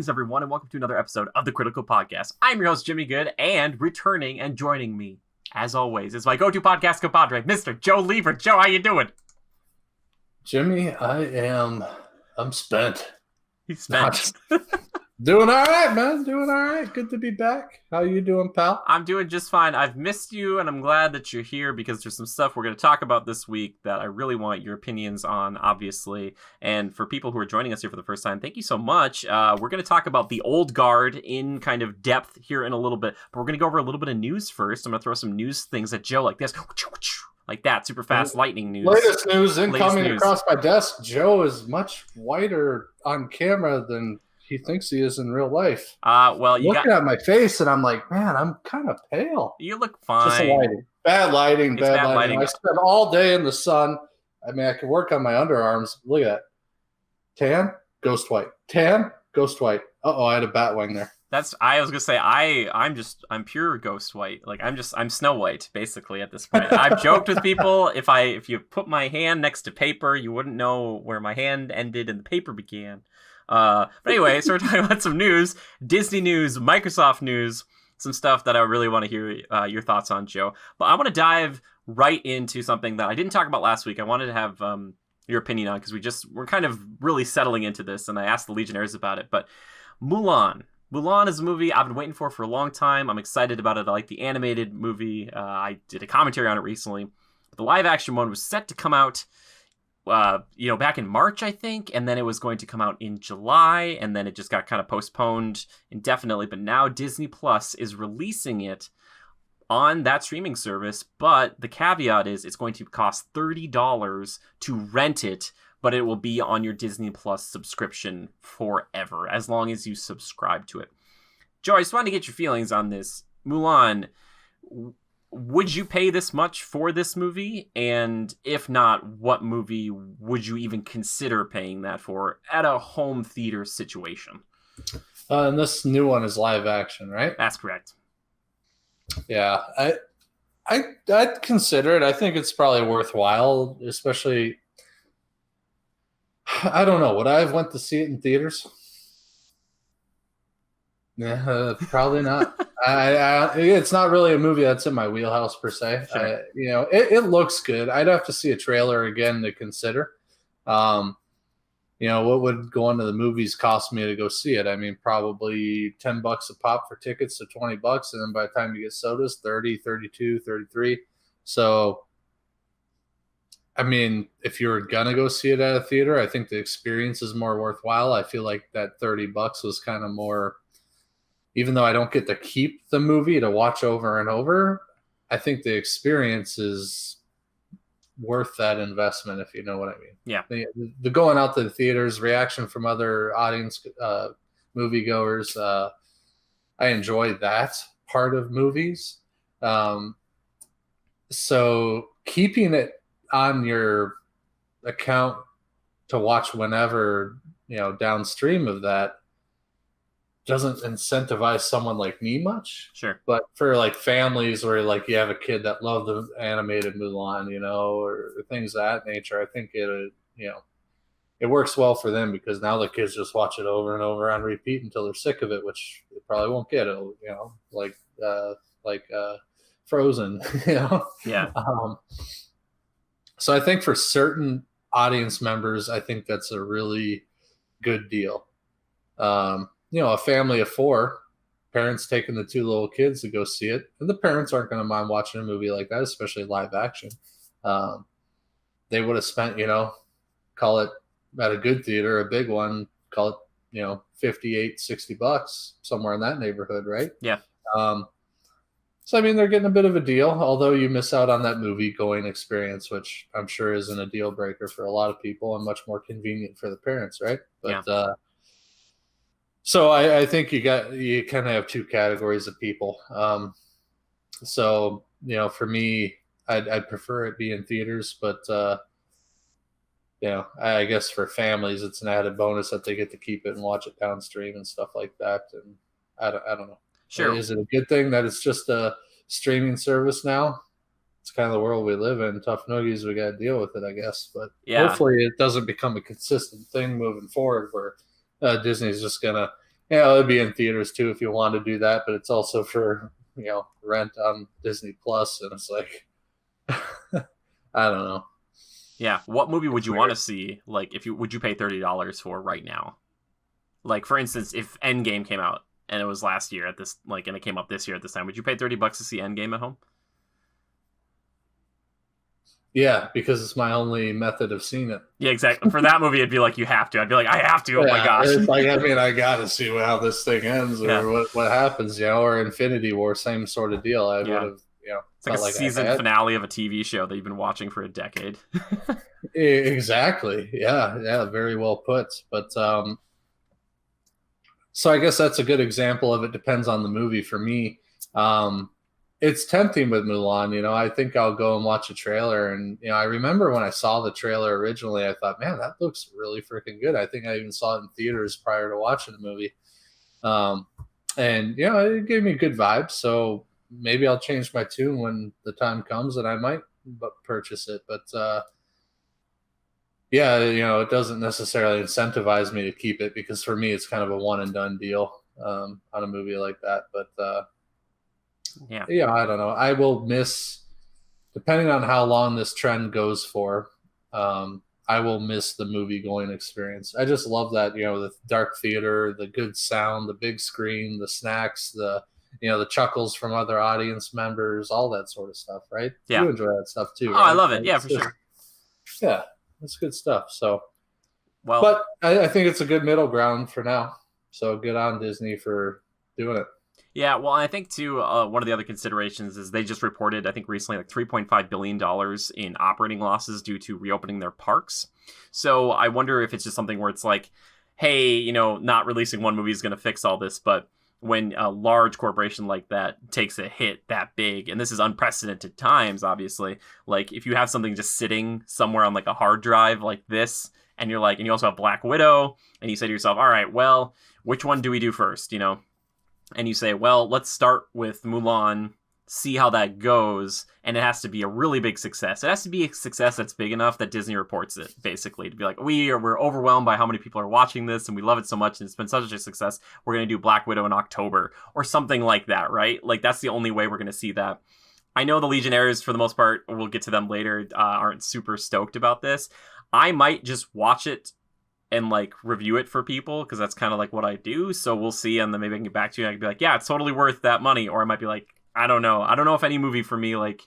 Greetings, everyone, and welcome to another episode of the Critical Podcast. I'm your host, Jimmy Good, and returning and joining me, as always, is my go-to podcast compadre, Mr. Joe Lever. Joe, how you doing? Jimmy, I'm spent. He's spent. Doing all right, man. Doing all right. Good to be back. How you doing, pal? I'm doing just fine. I've missed you, and I'm glad that you're here because there's some stuff we're going to talk about this week that I really want your opinions on, obviously. And for people who are joining us here for the first time, thank you so much. We're going to talk about the old guard in kind of depth here in a little bit, but we're going to go over a little bit of news first. I'm going to throw some news things at Joe like this. Like that, super fast lightning news. Latest news incoming across my desk. Joe is much whiter on camera than he thinks he is in real life. Well, you looking at my face, and I'm like, man, I'm kind of pale. You look fine. Just lighting. Bad lighting. Bad lighting. I spent all day in the sun. I mean, I can work on my underarms. Look at that. Tan, ghost white. Tan, ghost white. Uh-oh, I had a bat wing there. I was gonna say I'm pure ghost white. Like I'm Snow White basically at this point. I've joked with people if you put my hand next to paper, you wouldn't know where my hand ended and the paper began. But anyway, so we're talking about some news, Disney news, Microsoft news, some stuff that I really want to hear your thoughts on, Joe. But I want to dive right into something that I didn't talk about last week. I wanted to have your opinion on because we're kind of really settling into this, and I asked the Legionnaires about it. But Mulan is a movie I've been waiting for a long time. I'm excited about it. I like the animated movie. I did a commentary on it recently. The live action one was set to come out, back in March, I think, and then it was going to come out in July, and then it just got kind of postponed indefinitely. But now Disney Plus is releasing it on that streaming service, but the caveat is it's going to cost $30 to rent it, but it will be on your Disney Plus subscription forever, as long as you subscribe to it. Joe, I just wanted to get your feelings on this. Mulan, would you pay this much for this movie? And if not, what movie would you even consider paying that for at a home theater situation? And this new one is live action, right? That's correct. Yeah, I'd consider it. I think it's probably worthwhile, especially... I don't know. Would I have went to see it in theaters? Yeah, probably not. It's not really a movie that's in my wheelhouse per se. Sure. It looks good. I'd have to see a trailer again to consider. What would going to the movies cost me to go see it? I mean, probably $10 a pop for tickets to $20, and then by the time you get sodas, 30, 32, 33. So, I mean, if you were gonna go see it at a theater, I think the experience is more worthwhile. I feel like that $30 was kind of more, even though I don't get to keep the movie to watch over and over, I think the experience is worth that investment, if you know what I mean. Yeah. The going out to the theaters, reaction from other audience moviegoers, I enjoy that part of movies. So keeping it on your account to watch whenever, downstream of that doesn't incentivize someone like me much. Sure. But for like families where like you have a kid that loved the animated Mulan, or things of that nature, I think it works well for them because now the kids just watch it over and over on repeat until they're sick of it, which they probably won't get it, like Frozen, Yeah. So I think for certain audience members, I think that's a really good deal. A family of 4, parents taking the 2 little kids to go see it, and the parents aren't going to mind watching a movie like that, especially live action. They would have spent, call it at a good theater, a big one, call it, $58, $60, somewhere in that neighborhood, right? Yeah. So, I mean, they're getting a bit of a deal, although you miss out on that movie-going experience, which I'm sure isn't a deal breaker for a lot of people and much more convenient for the parents, right? But yeah. So I think you kind of have 2 categories of people. So, for me, I'd prefer it be in theaters, but, I guess for families, it's an added bonus that they get to keep it and watch it downstream and stuff like that. And I don't know. Sure. Is it a good thing that it's just a streaming service now? It's kind of the world we live in. Tough noogies, we got to deal with it, I guess. But hopefully it doesn't become a consistent thing moving forward where Disney's just going to, Yeah, it'd be in theaters too if you want to do that, but it's also for rent on Disney Plus, and it's like I don't know. Yeah. What movie would It's you want to weird. see? Like, if you would you pay $30 for right now? Like, for instance, if Endgame came out and it was last year at this, like, and it came up this year at this time, would you pay $30 to see Endgame at home? Yeah, because it's my only method of seeing it. Yeah, exactly. For that movie, it'd be like you have to. I'd be like, I have to. Oh my Yeah, gosh. it's like, I mean, I got to see how this thing ends Yeah. or what happens, or Infinity War, same sort of deal. I would Yeah. have, It's like a felt like I season had. finale of a TV show that you've been watching for a decade. Exactly. Yeah, yeah, very well put. But so I guess that's a good example of it depends on the movie for me. Um, it's tempting with Mulan. I think I'll go and watch a trailer. And, I remember when I saw the trailer originally, I thought, man, that looks really freaking good. I think I even saw it in theaters prior to watching the movie. Um, and, it gave me good vibes. So maybe I'll change my tune when the time comes and I might purchase it. But, yeah, it doesn't necessarily incentivize me to keep it because for me, it's kind of a one and done deal on a movie like that. But Yeah. yeah, I don't know. I will miss, depending on how long this trend goes for, I will miss the movie going experience. I just love that, the dark theater, the good sound, the big screen, the snacks, the chuckles from other audience members, all that sort of stuff, right? Yeah. You enjoy that stuff too, Oh, I right? love it. Like, Yeah, for sure. yeah, it's good stuff. So, Well, but I think it's a good middle ground for now. So good on Disney for doing it. yeah, well, I think too, one of the other considerations is they just reported, I think recently, like $3.5 billion in operating losses due to reopening their parks. So I wonder if it's just something where it's like, hey, not releasing one movie is going to fix all this, but when a large corporation like that takes a hit that big, and this is unprecedented times, obviously, like if you have something just sitting somewhere on like a hard drive like this, and you're like, and you also have Black Widow, and you say to yourself, all right, well, which one do we do first, and you say, well, let's start with Mulan, see how that goes, and it has to be a really big success. It has to be a success that's big enough that Disney reports it, basically, to be like, we're overwhelmed by how many people are watching this, and we love it so much, and it's been such a success, we're going to do Black Widow in October, or something like that, right? Like, that's the only way we're going to see that. I know the Legionnaires, for the most part, we'll get to them later, aren't super stoked about this. I might just watch it and like review it for people because that's kind of like what I do. So we'll see, and then maybe I can get back to you. And I can be like, yeah, it's totally worth that money, or I might be like, I don't know. I don't know if any movie for me like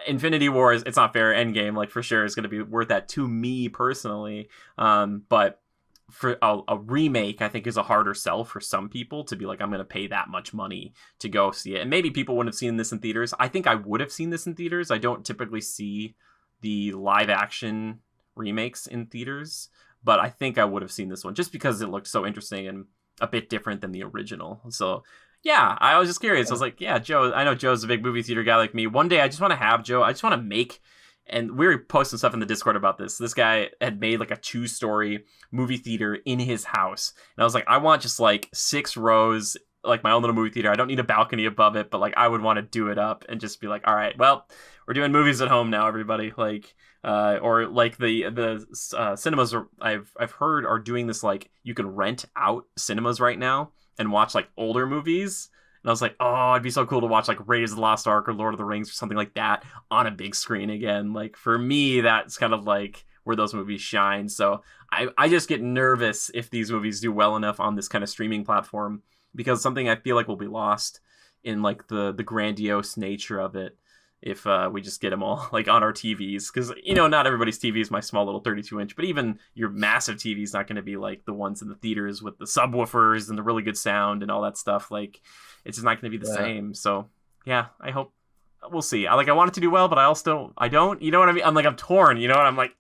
Infinity War is, it's not fair. Endgame, like for sure, is going to be worth that to me personally. But for a remake, I think is a harder sell for some people to be like, I'm going to pay that much money to go see it. And maybe people wouldn't have seen this in theaters. I think I would have seen this in theaters. I don't typically see the live action remakes in theaters, but I think I would have seen this one just because it looked so interesting and a bit different than the original. So yeah, I was just curious. I was like, yeah, Joe, I know Joe's a big movie theater guy like me. One day I just want to have Joe, I just want to make, and we were posting stuff in the Discord about this. This guy had made like a 2-story movie theater in his house. And I was like, I want just like 6 rows, like my own little movie theater. I don't need a balcony above it, but like I would want to do it up and just be like, all right, well, we're doing movies at home now, everybody. Like, or like the cinemas I've heard are doing this, like you can rent out cinemas right now and watch like older movies. And I was like, oh, it'd be so cool to watch like Raiders of the Lost Ark or Lord of the Rings or something like that on a big screen again. Like for me, that's kind of like where those movies shine. So I just get nervous if these movies do well enough on this kind of streaming platform, because something I feel like will be lost in like the grandiose nature of it if we just get them all like on our TVs, because not everybody's TV is my small little 32-inch, but even your massive TV is not going to be like the ones in the theaters with the subwoofers and the really good sound and all that stuff. Like it's just not going to be the same. So yeah, I hope we'll see. I want it to do well, but I don't. You know what I mean? I'm torn. I'm like,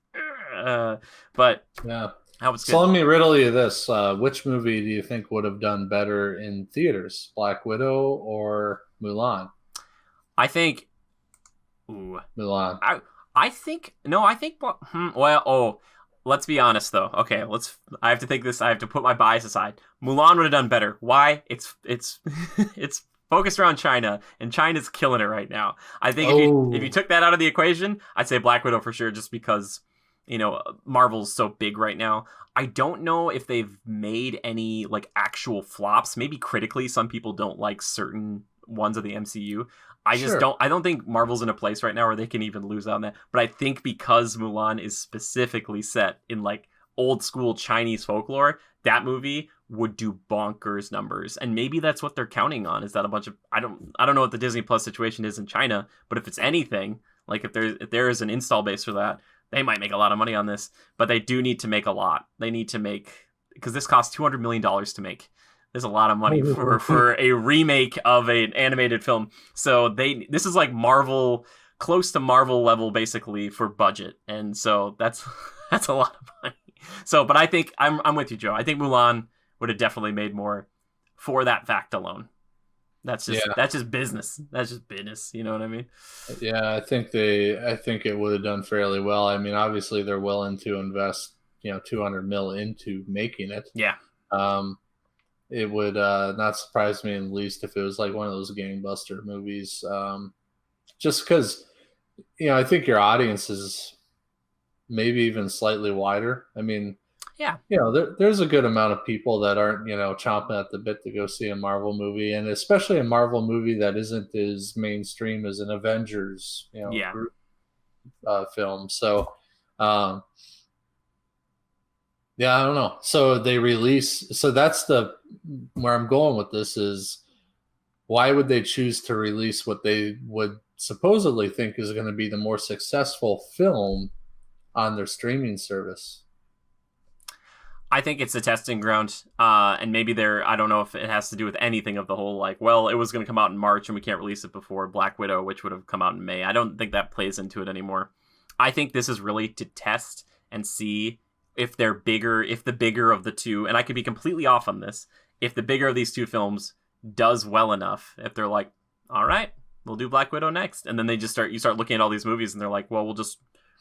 but yeah. I hope it's good. So let me riddle you this: which movie do you think would have done better in theaters, Black Widow or Mulan? I think. Mulan. I think no. I think well. Oh, let's be honest though. Okay, I have to think this. I have to put my bias aside. Mulan would have done better. Why? It's it's focused around China, and China's killing it right now. I think if you took that out of the equation, I'd say Black Widow for sure, just because Marvel's so big right now. I don't know if they've made any like actual flops. Maybe critically, some people don't like certain ones of the MCU. Sure. I don't think Marvel's in a place right now where they can even lose on that. But I think because Mulan is specifically set in like old school Chinese folklore, that movie would do bonkers numbers. And maybe that's what they're counting on, is that a bunch of I don't know what the Disney Plus situation is in China, but if it's anything, like if there is an install base for that, they might make a lot of money on this, but they do need to make a lot. They need to make, because this costs $200 million to make. There's a lot of money for a remake of an animated film. So this is like Marvel, close to Marvel level basically for budget, and so that's that's a lot of money. So, but I think I'm with you, Joe. I think Mulan would have definitely made more for that fact alone. That's just business. That's just business. You know what I mean? Yeah, I think it would have done fairly well. I mean, obviously they're willing to invest, 200 mil into making it. Yeah. It would not surprise me in the least if it was like one of those gangbuster movies. Just because, I think your audience is maybe even slightly wider. I mean, yeah, there's a good amount of people that aren't, chomping at the bit to go see a Marvel movie, and especially a Marvel movie that isn't as mainstream as an Avengers, group film. So, yeah, I don't know. So that's where I'm going with this is, why would they choose to release what they would supposedly think is going to be the more successful film on their streaming service? I think it's a testing ground, and maybe I don't know if it has to do with anything of the whole, like, well, it was going to come out in March and we can't release it before Black Widow, which would have come out in May. I don't think that plays into it anymore. I think this is really to test and see if they're bigger, if the bigger of the two, and I could be completely off on this, if the bigger of these two films does well enough, if they're like, all right, we'll do Black Widow next, and then you start looking at all these movies and they're like, well, we'll just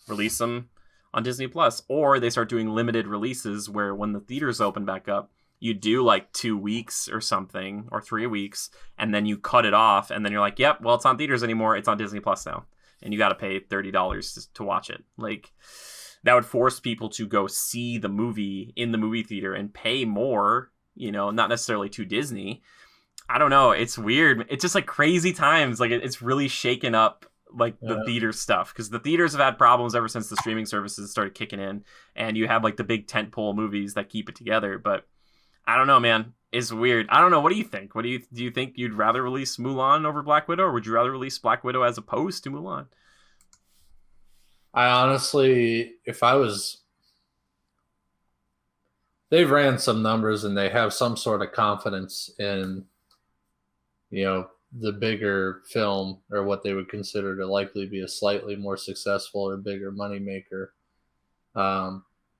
release them on Disney Plus, or they start doing limited releases where when the theaters open back up, you do like 2 weeks or something, or 3 weeks, and then you cut it off, and then you're like, yep, well, it's on theaters anymore, it's on Disney Plus now, and you got to pay $30 to watch it. Like, that would force people to go see the movie in the movie theater and pay more, not necessarily to Disney. I don't know, it's weird. It's just like crazy times. Like, it's really shaken up like the theater stuff, because the theaters have had problems ever since the streaming services started kicking in, and you have like the big tentpole movies that keep it together. But I don't know, man, it's weird. I don't know. What do you think? Do you think you'd rather release Mulan over Black Widow, or would you rather release Black Widow as opposed to Mulan? I honestly, they've ran some numbers and they have some sort of confidence in, the bigger film, or what they would consider to likely be a slightly more successful or bigger moneymaker.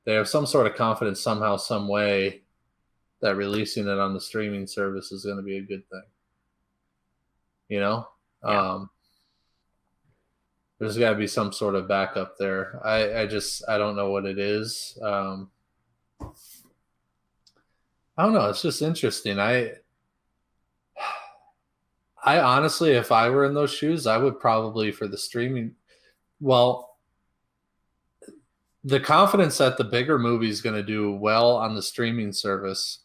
They have some sort of confidence somehow, some way, that releasing it on the streaming service is going to be a good thing. Yeah. There's got to be some sort of backup there. I don't know what it is. I don't know. It's just interesting. I honestly, if I were in those shoes, I would probably, for the streaming, well, the confidence that the bigger movie is going to do well on the streaming service,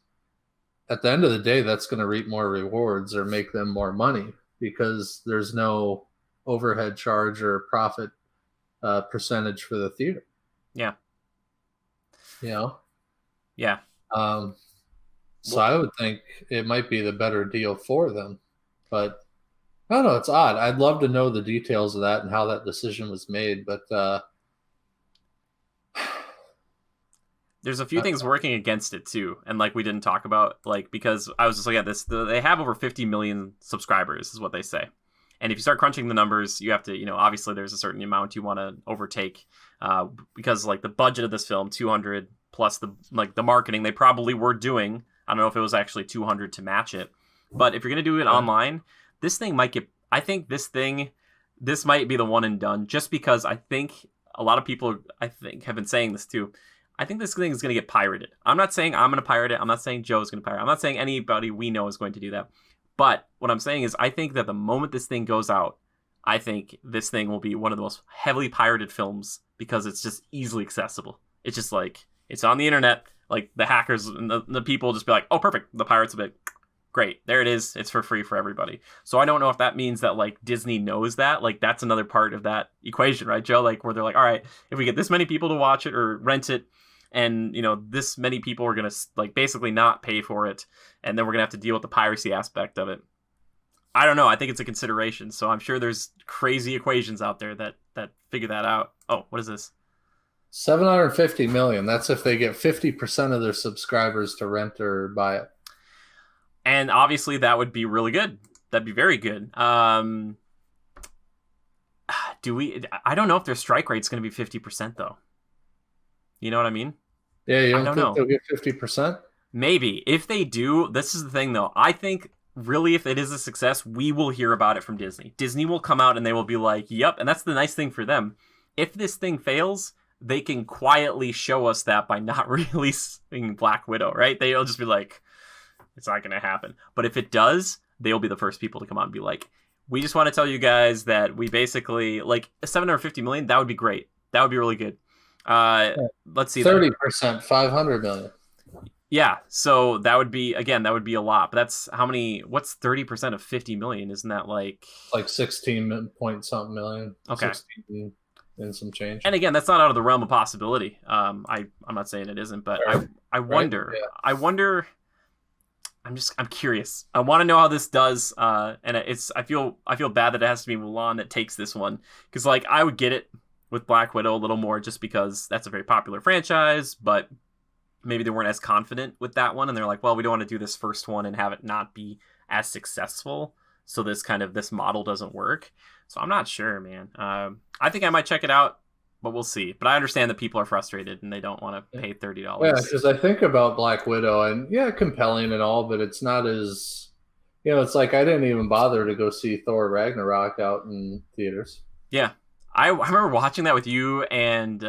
at the end of the day, that's going to reap more rewards or make them more money, because there's no overhead charge or profit percentage for the theater. Yeah. Yeah. So I would think it might be the better deal for them. But I don't know, it's odd. I'd love to know the details of that and how that decision was made. But there's a few things working against it too, and like we didn't talk about, like, because I was just looking at this, they have over 50 million subscribers is what they say. And if you start crunching the numbers, you have to, obviously there's a certain amount you want to overtake, because like the budget of this film, 200 plus the marketing they probably were doing. I don't know if it was actually 200 to match it. But if you're going to do it online, this thing might get, I think this might be the one and done, just because I think a lot of people, have been saying this too. I think this thing is going to get pirated. I'm not saying I'm going to pirate it. I'm not saying Joe's going to pirate it. I'm not saying anybody we know is going to do that. But what I'm saying is, I think that the moment this thing goes out, I think this thing will be one of the most heavily pirated films because it's just easily accessible. It's just like, it's on the internet. Like, the hackers and the people just be like, oh, perfect. The pirates will be like, great. There it is. It's for free for everybody. So I don't know if that means that, like, Disney knows that. Like, that's another part of that equation, right, Joe? Like, where they're like, all right, if we get this many people to watch it or rent it, and, you know, this many people are going to, like, basically not pay for it, and then we're going to have to deal with the piracy aspect of it. I don't know. I think it's a consideration. So I'm sure there's crazy equations out there that figure that out. Oh, what is this? 750 million. That's if they get 50% of their subscribers to rent or buy it. And obviously that would be really good. That'd be very good. I don't know if their strike rate's going to be 50% though. You know what I mean? Yeah, you don't think know. they'll get 50%? Maybe. If they do, this is the thing though. I think really, if it is a success, we will hear about it from Disney. Disney will come out and they will be like, yep. And that's the nice thing for them. If this thing fails, they can quietly show us that by not releasing Black Widow, right? They'll just be like, it's not going to happen. But if it does, they'll be the first people to come out and be like, we just want to tell you guys that we basically, like, 750 million, that would be great. That would be really good. Let's see. 30%, 500 million. Yeah, so that would be, again, that would be a lot. But that's how many, what's 30% of 50 million? Isn't that like 16 point something million? Okay. 16 and some change. And again, that's not out of the realm of possibility. I'm not saying it isn't, but I wonder. Right? Yeah. I wonder. I'm curious. I want to know how this does. And I feel bad that it has to be Mulan that takes this one, because like I would get it with Black Widow a little more just because that's a very popular franchise, but maybe they weren't as confident with that one, and they're like, well, we don't want to do this first one and have it not be as successful, so this model doesn't work. So I'm not sure, man. I think I might check it out, but we'll see. But I understand that people are frustrated and they don't want to pay $30. Yeah, because I think about Black Widow, and yeah, compelling and all, but it's not as, it's like I didn't even bother to go see Thor Ragnarok out in theaters. Yeah. I remember watching that with you and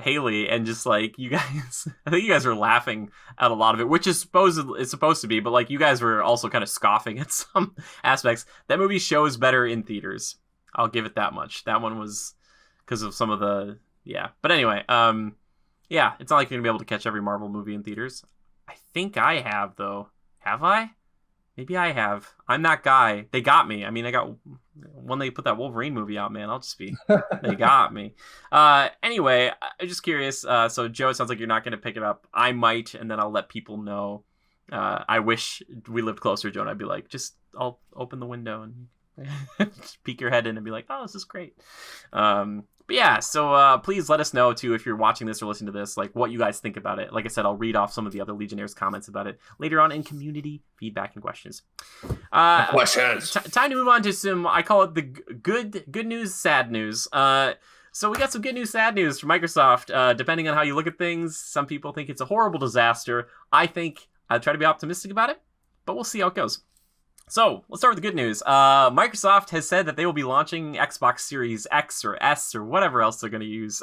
Haley, and just like you guys, I think you guys were laughing at a lot of it, which is supposed to be, but like you guys were also kind of scoffing at some aspects. That movie shows better in theaters. I'll give it that much. That one was because of some of the, yeah. But anyway, yeah, it's not like you're gonna be able to catch every Marvel movie in theaters. I think I have though. Have I? Maybe I have. I'm that guy. They got me. I mean, I got when they put that Wolverine movie out, man. I'll just be. They got me. Anyway, I'm just curious. So Joe, it sounds like you're not going to pick it up. I might, and then I'll let people know. I wish we lived closer, Joe. And I'd be like, I'll open the window and just peek your head in and be like, oh, this is great. But yeah, so please let us know, too, if you're watching this or listening to this, like what you guys think about it. Like I said, I'll read off some of the other Legionnaires' comments about it later on in community feedback and questions. Questions. Time to move on to some, I call it the good news, sad news. So we got some good news, sad news from Microsoft. Depending on how you look at things, some people think it's a horrible disaster. I think I try to be optimistic about it, but we'll see how it goes. So, let's start with the good news. Microsoft has said that they will be launching Xbox Series X or S or whatever else they're going to use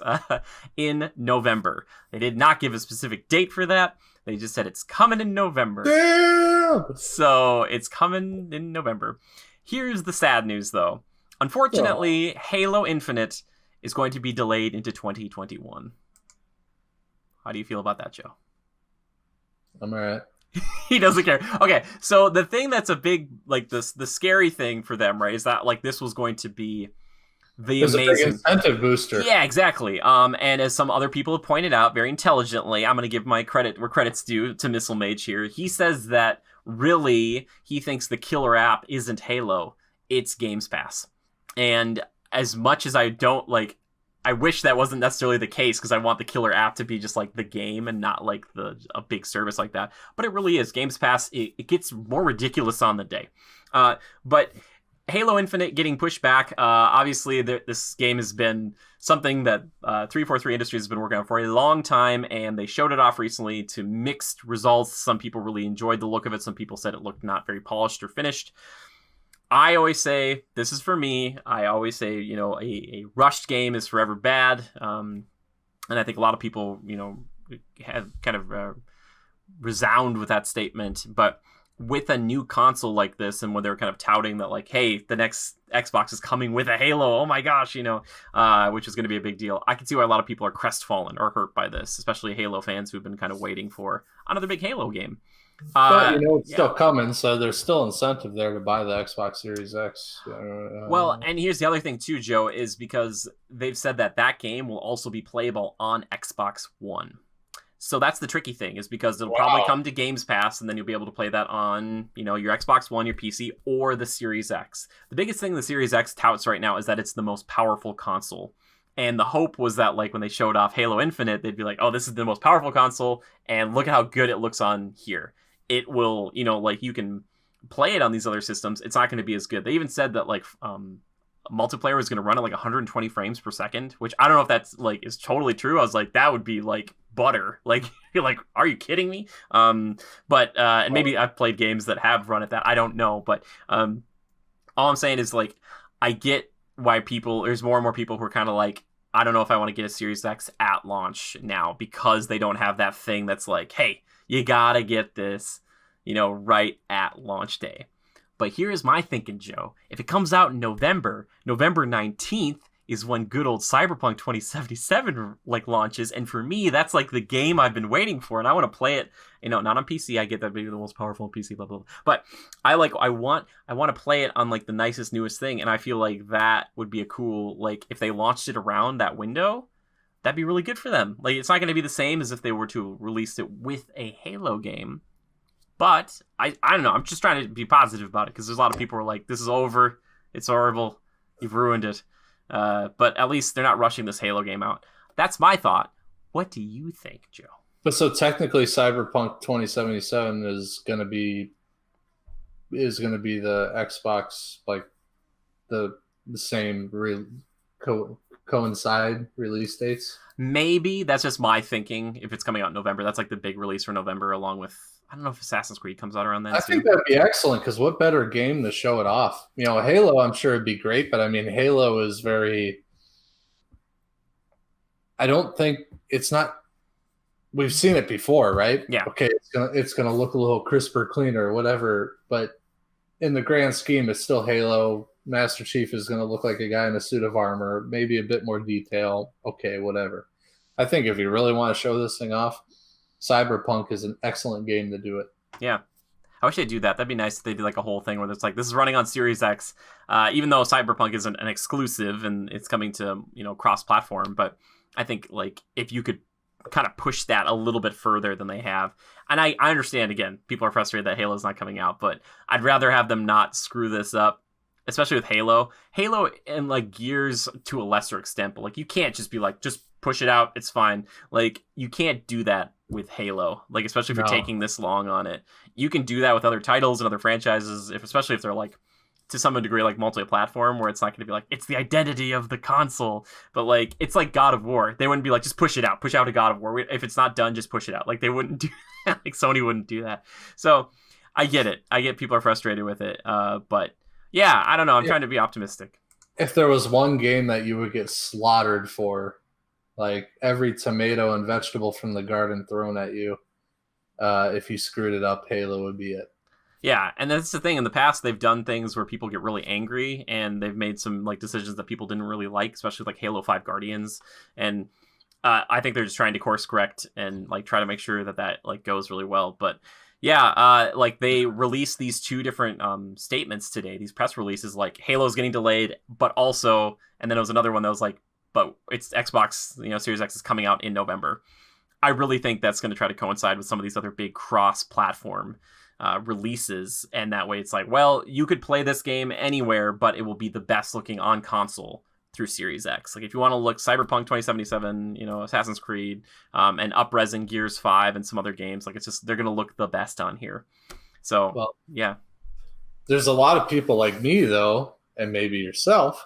in November. They did not give a specific date for that. They just said it's coming in November. Damn! So, it's coming in November. Here's the sad news, though. Unfortunately, Halo Infinite is going to be delayed into 2021. How do you feel about that, Joe? I'm all right. He doesn't care. Okay, so the thing that's a big, like, the scary thing for them, right, is that, like, this was going to be the amazing... a big incentive booster. Yeah, exactly. And as some other people have pointed out very intelligently, I'm going to give my credit where credit's due to Missile Mage here. He says that, really, he thinks the killer app isn't Halo, it's Games Pass. And as much as I don't, like... I wish that wasn't necessarily the case, because I want the killer app to be just like the game and not like a big service like that. But it really is. Games Pass, it gets more ridiculous on the day. But Halo Infinite getting pushed back. Obviously, this game has been something that 343 Industries has been working on for a long time, and they showed it off recently to mixed results. Some people really enjoyed the look of it. Some people said it looked not very polished or finished. I always say, this is for me, I always say, a rushed game is forever bad. And I think a lot of people, have kind of resound with that statement. But with a new console like this, and when they're kind of touting that, like, hey, the next Xbox is coming with a Halo, oh my gosh, which is going to be a big deal. I can see why a lot of people are crestfallen or hurt by this, especially Halo fans who've been kind of waiting for another big Halo game. But it's Yeah. still coming, so there's still incentive there to buy the Xbox Series X. Well, and here's the other thing too, Joe, is because they've said that game will also be playable on Xbox One. So that's the tricky thing, is because it'll probably come to Games Pass, and then you'll be able to play that on, your Xbox One, your PC, or the Series X. The biggest thing the Series X touts right now is that it's the most powerful console. And the hope was that, like, when they showed off Halo Infinite, they'd be like, oh, this is the most powerful console, and look at how good it looks on here. It will, like, you can play it on these other systems. It's not going to be as good. They even said that, like, multiplayer is going to run at like 120 frames per second, which I don't know if that's like is totally true. I was like, that would be like butter. Like, you're like, are you kidding me? But and maybe I've played games that have run at that. I don't know, but all I'm saying is, like, I get why there's more and more people who are kind of like, I don't know if I want to get a Series X at launch now, because they don't have that thing that's like, hey, you gotta get this, right at launch day. But here's my thinking, Joe. If it comes out in November 19th is when good old Cyberpunk 2077 like launches, and for me, that's like the game I've been waiting for, and I want to play it. Not on PC. I get that maybe the most powerful PC, blah blah blah. But I want to play it on like the nicest, newest thing, and I feel like that would be a cool, like, if they launched it around that window, that'd be really good for them. Like, it's not going to be the same as if they were to release it with a Halo game. But I don't know. I'm just trying to be positive about it, because there's a lot of people who are like, this is over. It's horrible. You've ruined it. But at least they're not rushing this Halo game out. That's my thought. What do you think, Joe? But so technically, Cyberpunk 2077 is going to be the Xbox, like the same coincide release dates. Maybe that's just my thinking. If it's coming out in November, that's like the big release for November, along with, I don't know if Assassin's Creed comes out around then. I think that'd be excellent, because what better game to show it off? Halo, I'm sure it'd be great, but I mean, Halo is very. I don't think it's not. We've seen it before, right? Yeah. Okay, it's gonna look a little crisper, cleaner, whatever. But in the grand scheme, it's still Halo. Master Chief is gonna look like a guy in a suit of armor, maybe a bit more detail. Okay, whatever. I think if you really want to show this thing off, Cyberpunk is an excellent game to do it. Yeah. I wish they'd do that. That'd be nice if they did like a whole thing where it's like, this is running on Series X, even though Cyberpunk isn't an exclusive and it's coming to, cross-platform. But I think, like, if you could kind of push that a little bit further than they have. And I understand, again, people are frustrated that Halo's not coming out, but I'd rather have them not screw this up, especially with Halo. Halo and, like, Gears to a lesser extent, but, like, you can't just be like, just push it out, it's fine. Like, you can't do that with Halo, like, especially if you're taking this long on it. You can do that with other titles and other franchises, especially if they're, like, to some degree, like, multi-platform, where it's not going to be like, it's the identity of the console, but, like, it's like God of War. They wouldn't be like, just push it out, push out a God of War. If it's not done, just push it out. Like, they wouldn't do that. Like, Sony wouldn't do that. So I get it. I get people are frustrated with it. But yeah, I don't know. I'm trying to be optimistic. If there was one game that you would get slaughtered for, like every tomato and vegetable from the garden thrown at you, if you screwed it up, Halo would be it. Yeah, and that's the thing. In the past, they've done things where people get really angry, and they've made some, like, decisions that people didn't really like, especially like Halo 5 Guardians. And I think they're just trying to course correct and, like, try to make sure that like goes really well. But yeah, like, they released these two different statements today, these press releases, like, Halo's getting delayed, but also, and then there was another one that was like, but it's Xbox, Series X is coming out in November. I really think that's going to try to coincide with some of these other big cross-platform releases, and that way it's like, well, you could play this game anywhere, but it will be the best looking on console through Series X. Like, if you want to look Cyberpunk 2077, Assassin's Creed, and up-resing Gears 5 and some other games, like, it's just, they're going to look the best on here. So, well, yeah. There's a lot of people like me, though, and maybe yourself.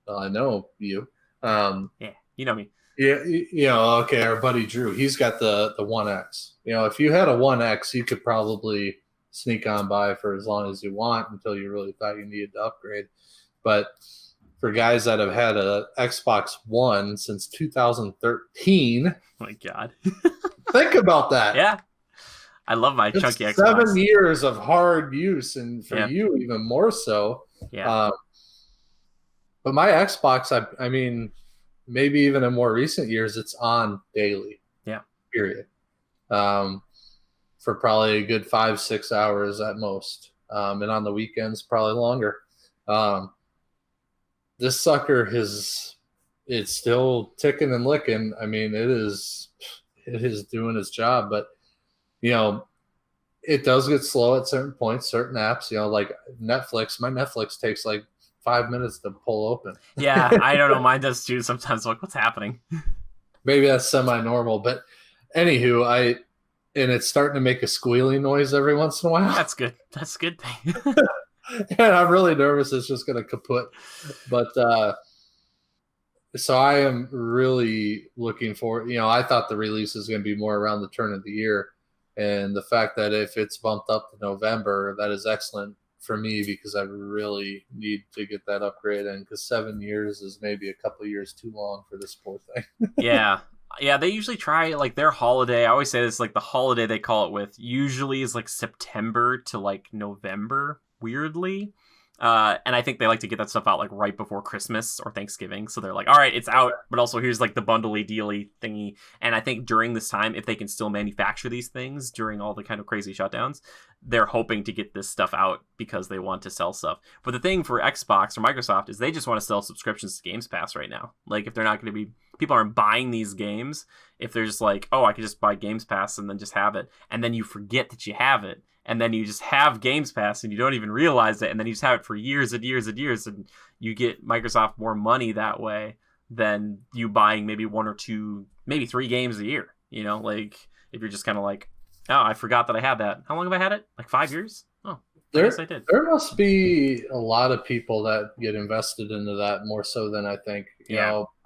Well, I know you. Yeah, you know me. Yeah, okay, our buddy Drew, he's got the One X. If you had a One X, you could probably sneak on by for as long as you want until you really thought you needed to upgrade. But for guys that have had a Xbox One since 2013, oh my God, think about that. Yeah, I love my It's chunky Xbox. 7 years of hard use, and for Yeah. you even more so. Yeah. But my Xbox, I mean, maybe even in more recent years, it's on daily. Yeah. Period. For probably a good 5-6 hours at most, and on the weekends probably longer. This sucker it's still ticking and licking. I mean, it is doing its job, but you know, it does get slow at certain points, certain apps, like Netflix. My Netflix takes like 5 minutes to pull open. Yeah, I don't know. Mine does too. Sometimes I'm like, what's happening? Maybe that's semi-normal, but anywho, and it's starting to make a squealing noise every once in a while. That's good. That's a good thing. And I'm really nervous it's just going to kaput. But so I am really looking for, I thought the release is going to be more around the turn of the year. And the fact that if it's bumped up to November, that is excellent for me because I really need to get that upgrade in because 7 years is maybe a couple of years too long for this poor thing. Yeah. Yeah, they usually try, like, their holiday. I always say this, like, the holiday they call it with usually is, like, September to, like, November, weirdly. And I think they like to get that stuff out, like, right before Christmas or Thanksgiving. So they're like, all right, it's out, but also here's, like, the bundly dealy thingy. And I think during this time, if they can still manufacture these things during all the kind of crazy shutdowns, they're hoping to get this stuff out because they want to sell stuff. But the thing for Xbox or Microsoft is they just want to sell subscriptions to Games Pass right now. Like, if they're not going to be... People aren't buying these games if they're just like, oh, I could just buy Games Pass and then just have it. And then you forget that you have it. And then you just have Games Pass and you don't even realize it. And then you just have it for years and years and years. And you get Microsoft more money that way than you buying maybe 1 or 2, maybe 3 games a year. Like if you're just kind of like, oh, I forgot that I had that. How long have I had it? Like 5 years? Oh, I guess I did. There must be a lot of people that get invested into that more so than I think.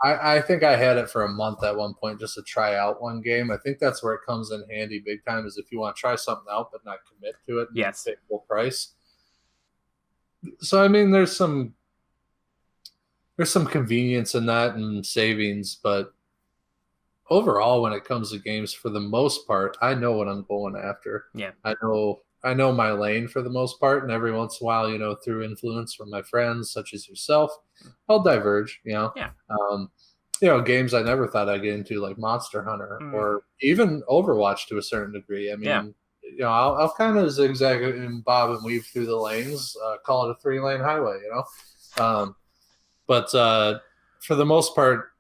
I think I had it for a month at one point just to try out one game. I think that's where it comes in handy big time is if you want to try something out but not commit to it and pay full price. So I mean there's some convenience in that and savings, but overall when it comes to games for the most part, I know what I'm going after. Yeah. I know my lane for the most part, and every once in a while, through influence from my friends, such as yourself, I'll diverge, Yeah. Games I never thought I'd get into, like Monster Hunter or even Overwatch to a certain degree. I mean, I'll kind of zigzag and bob and weave through the lanes, call it a 3-lane highway, But for the most part,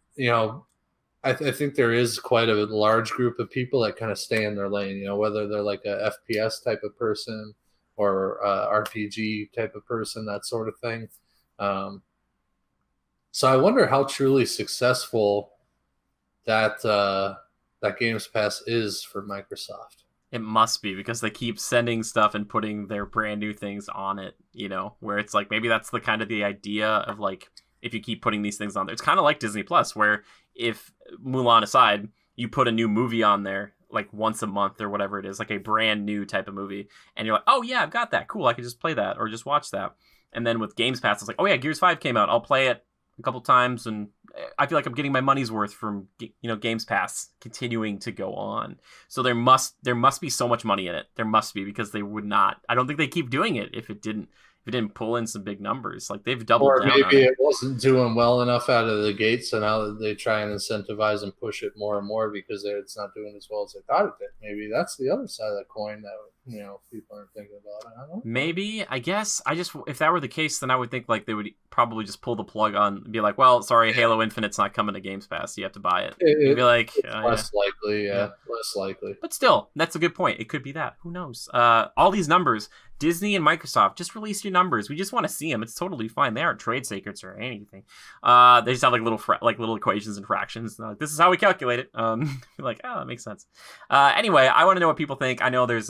I think there is quite a large group of people that kind of stay in their lane, whether they're like a FPS type of person or RPG type of person, that sort of thing. So I wonder how truly successful that Games Pass is for Microsoft. It must be because they keep sending stuff and putting their brand new things on it, where it's like maybe that's the kind of the idea of like if you keep putting these things on there. It's kind of like Disney Plus, where if Mulan aside, you put a new movie on there like once a month or whatever it is, like a brand new type of movie, and you're like, oh yeah, I've got that, cool, I can just play that or just watch that. And then with Games Pass, it's like, oh yeah, Gears 5 came out, I'll play it a couple times, and I feel like I'm getting my money's worth from Games Pass continuing to go on. So there must be so much money in it. There must be, because they would not. I don't think they keep doing it if it didn't pull in some big numbers. Like they've doubled down. Or maybe it wasn't doing well enough out of the gate, so now that they try and incentivize and push it more and more because it's not doing as well as they thought it did. Maybe that's the other side of the coin that people aren't thinking about. I don't know. Maybe, I guess, if that were the case, then I would think like they would probably just pull the plug on and be like, well, sorry, Halo Infinite's not coming to Games Pass. You have to buy it. It'd be like less likely, less likely. But still, that's a good point. It could be that. Who knows? All these numbers, Disney and Microsoft, just release your numbers. We just want to see them. It's totally fine. They aren't trade secrets or anything. They just have like little equations and fractions. Like, this is how we calculate it. Like, oh, that makes sense. Anyway, I want to know what people think. I know there's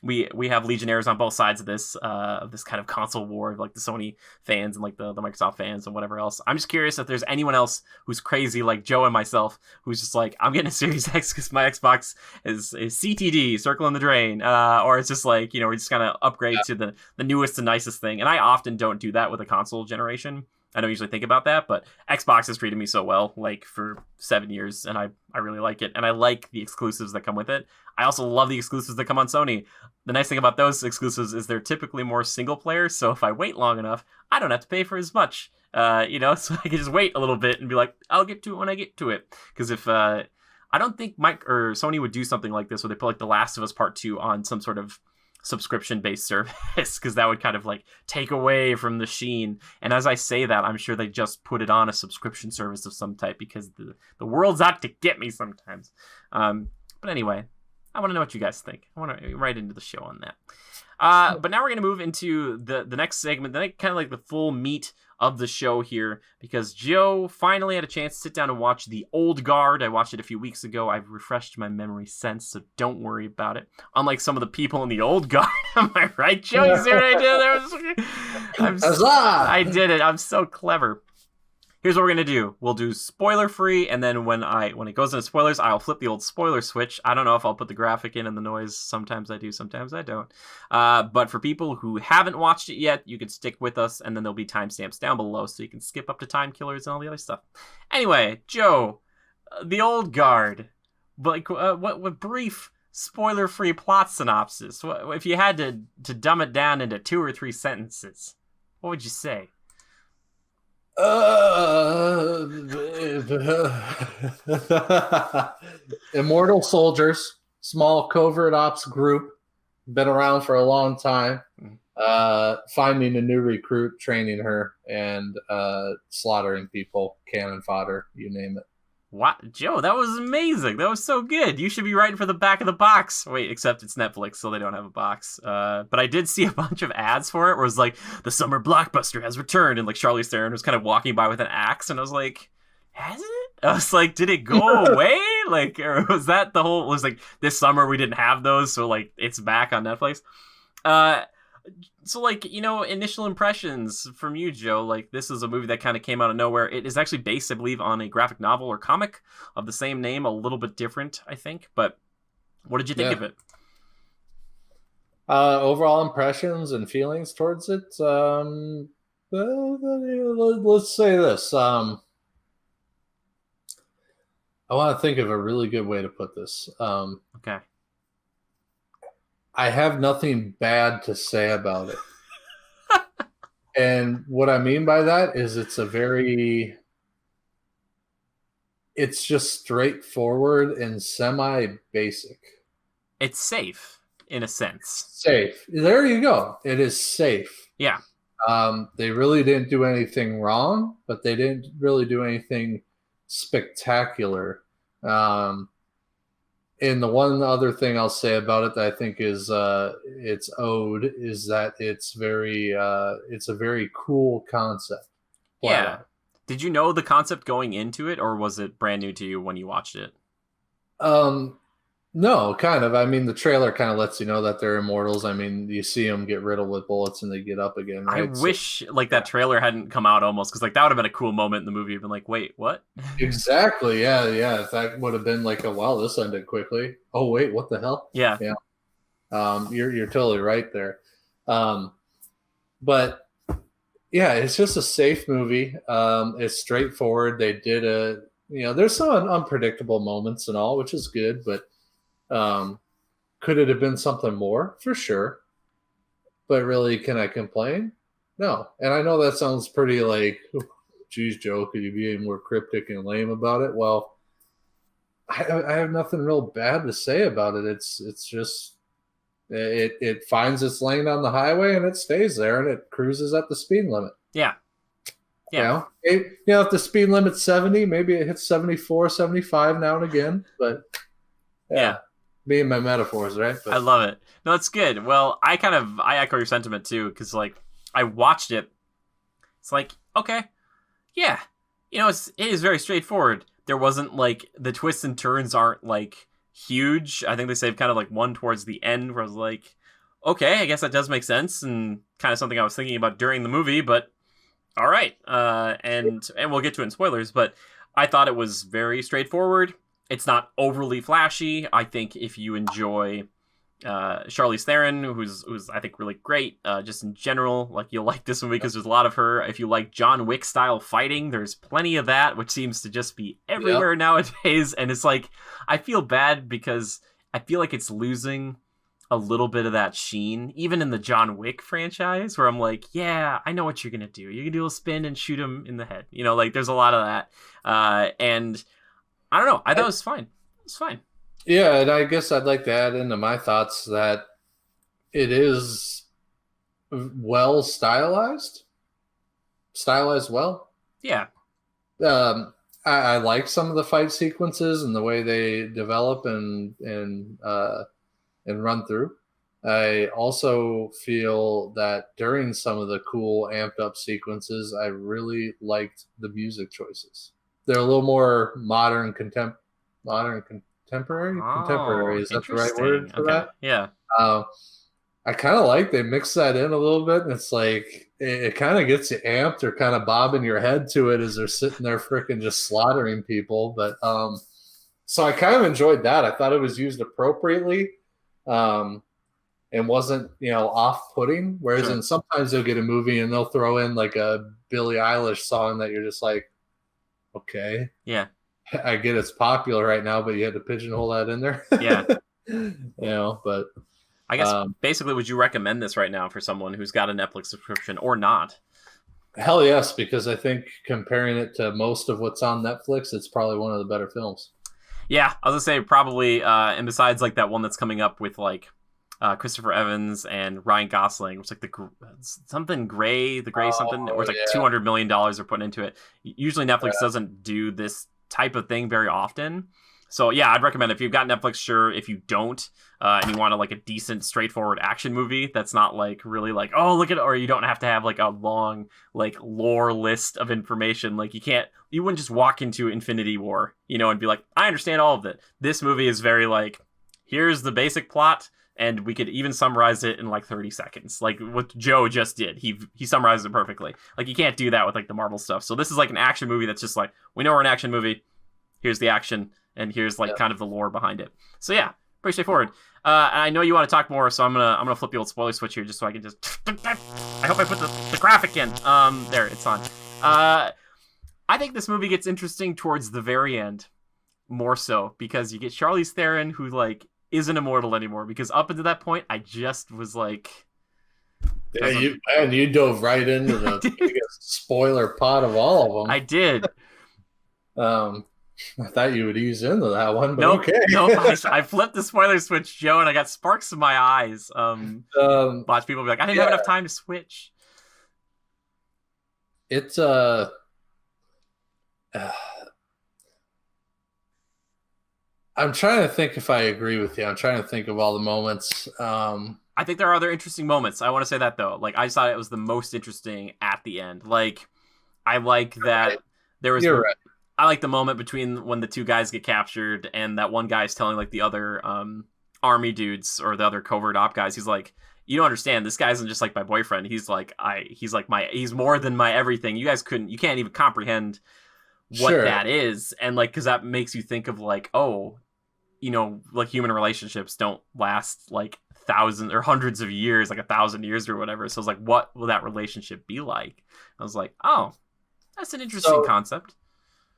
we have legionnaires on both sides of this kind of console war of like the Sony fans and like the Microsoft fans and whatever else. I'm just curious if there's anyone else who's crazy like Joe and myself who's just like, I'm getting a Series X because my Xbox is CTD, circle in the drain, or it's just like, we're just gonna upgrade to the newest and nicest thing. And I often don't do that with a console generation. I don't usually think about that, but Xbox has treated me so well, like for 7 years, and I really like it, and I like the exclusives that come with it. I also love the exclusives that come on Sony. The nice thing about those exclusives is they're typically more single player, so if I wait long enough, I don't have to pay for as much. So I can just wait a little bit and be like, I'll get to it when I get to it. Because if I don't think Mike or Sony would do something like this, where they put like The Last of Us Part 2 on some sort of subscription-based service, because that would kind of like take away from the sheen. And as I say that, I'm sure they just put it on a subscription service of some type, because the world's out to get me sometimes. But anyway, I want to know what you guys think. I want to write into the show on that. But now we're going to move into the next segment, kind of like the full meat of the show here, because Joe finally had a chance to sit down and watch The Old Guard. I watched it a few weeks ago. I've refreshed my memory since, so don't worry about it. Unlike some of the people in The Old Guard. Am I right, Joe? You see what I did there? I did it. I'm so clever. Here's what we're gonna do. We'll do spoiler free, and then when it goes into spoilers, I'll flip the old spoiler switch. I don't know if I'll put the graphic in and the noise. Sometimes I do, sometimes I don't. But for people who haven't watched it yet, you can stick with us, and then there'll be timestamps down below, so you can skip up to time killers and all the other stuff. Anyway, Joe, The Old Guard. Like, what brief spoiler free plot synopsis? If you had to dumb it down into 2 or 3 sentences, what would you say? Immortal soldiers, small covert ops group, been around for a long time, finding a new recruit, training her, and slaughtering people, cannon fodder, you name it. What? Joe, that was amazing. That was so good. You should be writing for the back of the box. Wait, except it's Netflix, so they don't have a box. But I did see a bunch of ads for it where it was like, the summer blockbuster has returned, and like Charlize Theron was kind of walking by with an axe, and I was like, has it? I was like, did it go away? Like, or was that the whole, it was like, this summer we didn't have those, so like, it's back on Netflix. So, like, initial impressions from you, Joe. Like, this is a movie that kind of came out of nowhere. It is actually based, I believe, on a graphic novel or comic of the same name, a little bit different, I think. But what did you think of it? Overall impressions and feelings towards it. Let's say this. I want to think of a really good way to put this. Okay. I have nothing bad to say about it. And what I mean by that is it's just straightforward and semi-basic. It's safe, in a sense. Safe. There you go. It is safe. Yeah. They really didn't do anything wrong, but they didn't really do anything spectacular. And the one other thing I'll say about it that I think is it's owed is that it's a very cool concept. Yeah. Did you know the concept going into it, or was it brand new to you when you watched it? No, kind of. I mean, the trailer kind of lets you know that they're immortals. I mean, you see them get riddled with bullets and they get up again, right? I wish that trailer hadn't come out almost, because like that would have been a cool moment in the movie. You've been like, wait, what? Exactly. Yeah. That would have been like, wow, this ended quickly. Oh wait, what the hell? Yeah. You're totally right there. But yeah, it's just a safe movie. It's straightforward. They did there's some unpredictable moments and all, which is good, but could it have been something more? For sure. But really, can I complain? No. And I know that sounds pretty like, geez, Joe, could you be any more cryptic and lame about it? Well, I have nothing real bad to say about it. It's just it finds its lane on the highway and it stays there and it cruises at the speed limit. Yeah. Yeah. If the speed limit's 70, maybe it hits 74, 75 now and again. But yeah. Me and my metaphors, right? But I love it. No, it's good. Well, I echo your sentiment too, because like I watched it. It's like, okay, yeah, it is very straightforward. There wasn't like the twists and turns aren't like huge. I think they saved kind of like one towards the end where I was like, okay, I guess that does make sense, and kind of something I was thinking about during the movie. But all right, and we'll get to it in spoilers. But I thought it was very straightforward. It's not overly flashy. I think if you enjoy Charlize Theron, who's I think really great. Just in general, like you'll like this movie because there's a lot of her. If you like John Wick style fighting, there's plenty of that, which seems to just be Yep. everywhere nowadays. And it's like I feel bad because I feel like it's losing a little bit of that sheen, even in the John Wick franchise, where I'm like, yeah, I know what you're gonna do. You're gonna do a spin and shoot him in the head. Like there's a lot of that. And I don't know. I thought it was fine. It's fine. Yeah, and I guess I'd like to add into my thoughts that it is well stylized well. Yeah. I like some of the fight sequences and the way they develop and run through. I also feel that during some of the cool amped up sequences, I really liked the music choices. They're a little more contemporary. Oh, Contemporary, is that the right interesting. word for Okay. that? Yeah. Um, I kind of like they mix that in a little bit, and it's like it kind of gets you amped or kind of bobbing your head to it as they're sitting there freaking just slaughtering people. But so I kind of enjoyed that. I thought it was used appropriately, um, and wasn't off-putting. Whereas Sure. in sometimes they'll get a movie and they'll throw in like a Billie Eilish song that you're just like, okay, Yeah. I get it's popular right now, but you had to pigeonhole that in there. Yeah. But I guess basically, would you recommend this right now for someone who's got a Netflix subscription or not? hell yes, because I think comparing it to most of what's on Netflix, it's probably one of the better films. Yeah, I was gonna say probably. And besides, like that one that's coming up with like Christopher Evans and Ryan Gosling, which like something Gray, the Gray something, or it's like Yeah. $200 million are put into it. Usually, Netflix doesn't do this type of thing very often. So yeah, I'd recommend if you've got Netflix, sure. If you don't, and you want like a decent, straightforward action movie that's not like really like, oh look at it, or you don't have to have like a long like lore list of information. Like you wouldn't just walk into Infinity War, and be like, I understand all of it. This movie is very like, here's the basic plot, and we could even summarize it in like 30 seconds, like what Joe just did. He summarized it perfectly. Like you can't do that with like the Marvel stuff. So this is like an action movie that's just like, we know we're an action movie. Here's the action, and here's like kind of the lore behind it. So yeah, pretty straightforward. And I know you want to talk more, so I'm gonna flip the old spoiler switch here just so I can just. I hope I put the graphic in. There, it's on. I think this movie gets interesting towards the very end, more so because you get Charlize Theron, who like isn't immortal anymore. Because up until that point, I just was like, Yeah, you dove right into the biggest spoiler pot of all of them. I did. I thought you would ease into that one, but Nope, okay. nope. I flipped the spoiler switch, Joe, and I got sparks in my eyes. Watch people be like, I didn't have enough time to switch. It's I'm trying to think if I agree with you. I'm trying to think of all the moments. I think there are other interesting moments. I want to say that though. Like I thought it was the most interesting at the end. Like I like that right. there was. You're right. I like the moment between when the two guys get captured and that one guy's telling like the other army dudes or the other covert op guys. He's like, you don't understand. This guy isn't just like my boyfriend. He's more than my everything. You can't even comprehend what that is. And like, cause that makes you think of like, oh, like human relationships don't last like thousands or hundreds of years, like 1,000 years or whatever. So it's like, what will that relationship be like? I was like, oh, that's an interesting concept.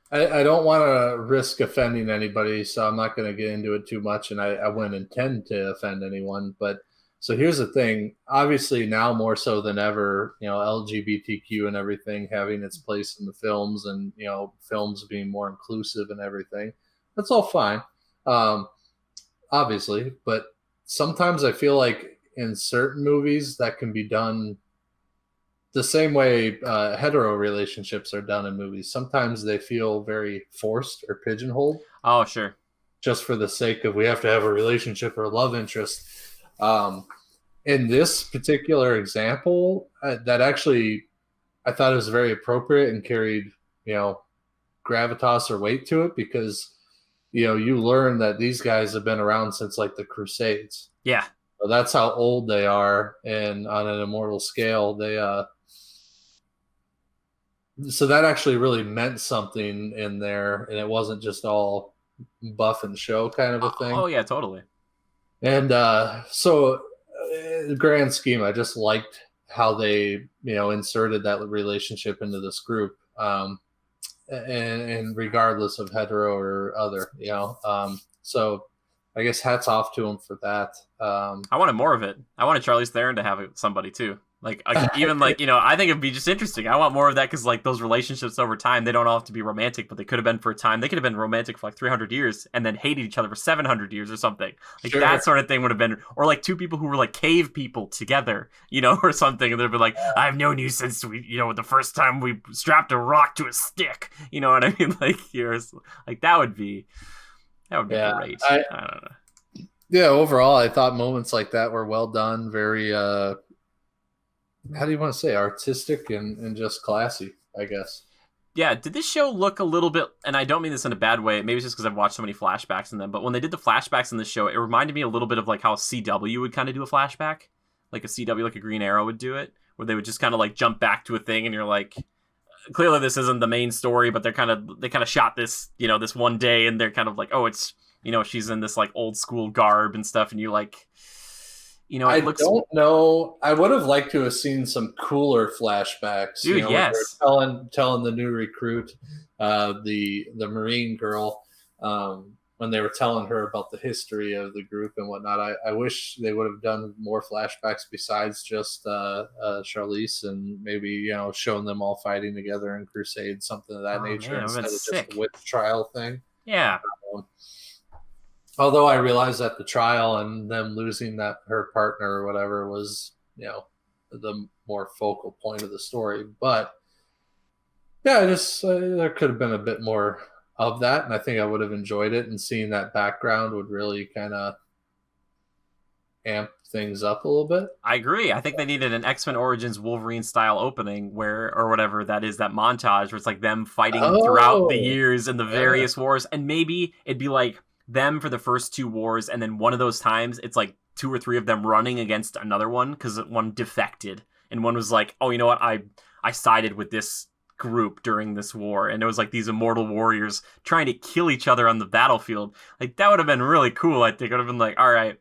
I don't want to risk offending anybody, so I'm not going to get into it too much, and I wouldn't intend to offend anyone. But so here's the thing: obviously, now more so than ever, LGBTQ and everything having its place in the films, and films being more inclusive and everything. That's all fine, obviously. But sometimes I feel like in certain movies that can be done the same way hetero relationships are done in movies. Sometimes they feel very forced or pigeonholed. Oh, sure. Just for the sake of we have to have a relationship or a love interest. In this particular example, that actually I thought it was very appropriate and carried, gravitas or weight to it because, you learn that these guys have been around since like the Crusades. Yeah. So that's how old they are. And on an immortal scale, so that actually really meant something in there, and it wasn't just all buff and show kind of a thing. Oh yeah, totally. And the grand scheme, I just liked how they, inserted that relationship into this group. And regardless of hetero or other, so I guess hats off to him for that. I wanted more of it. I wanted Charlize Theron to have somebody too. Like even like I think it'd be just interesting. I want more of that because like those relationships over time, they don't all have to be romantic, but they could have been for a time. They could have been romantic for like 300 years and then hated each other for 700 years or something. Like Sure. that sort of thing would have been, or like two people who were like cave people together, or something, and they'd be like, I've known you since we, the first time we strapped a rock to a stick. You know what I mean? Like here's like that would be Yeah, great. I I don't know. yeah. Overall, I thought moments like that were well done. Very how do you want to say, artistic and just classy, I guess. Yeah, did this show look a little bit, and I don't mean this in a bad way, maybe it's just because I've watched so many flashbacks in them, but when they did the flashbacks in this show, it reminded me a little bit of like how CW would kind of do a flashback. Like a CW, like a Green Arrow would do it, where they would just kind of like jump back to a thing and you're like, clearly this isn't the main story, but they kind of shot this, this one day and they're kind of like, oh, it's, she's in this like old school garb and stuff, and you like, I it looks. don't know. I would have liked to have seen some cooler flashbacks. Dude, When yes. they're telling the new recruit, the Marine girl, when they were telling her about the history of the group and whatnot. I wish they would have done more flashbacks besides just Charlize, and maybe showing them all fighting together in Crusade, something of that Oh nature, man, that instead would've of been just sick. the witch trial thing. Yeah. Um, Although I realized that the trial and them losing that her partner or whatever was, the more focal point of the story. But yeah, just there could have been a bit more of that, and I think I would have enjoyed it. And seeing that background would really kind of amp things up a little bit. I agree. I think they needed an X-Men Origins Wolverine style opening or whatever that is, that montage where it's like them fighting throughout the Oh, years in the yeah. various wars, and maybe it'd be like them for the first two wars, and then one of those times it's like two or three of them running against another one because one defected and one was like, oh, you know what, I sided with this group during this war, and it was like these immortal warriors trying to kill each other on the battlefield. Like that would have been really cool. I think it would have been like, all right,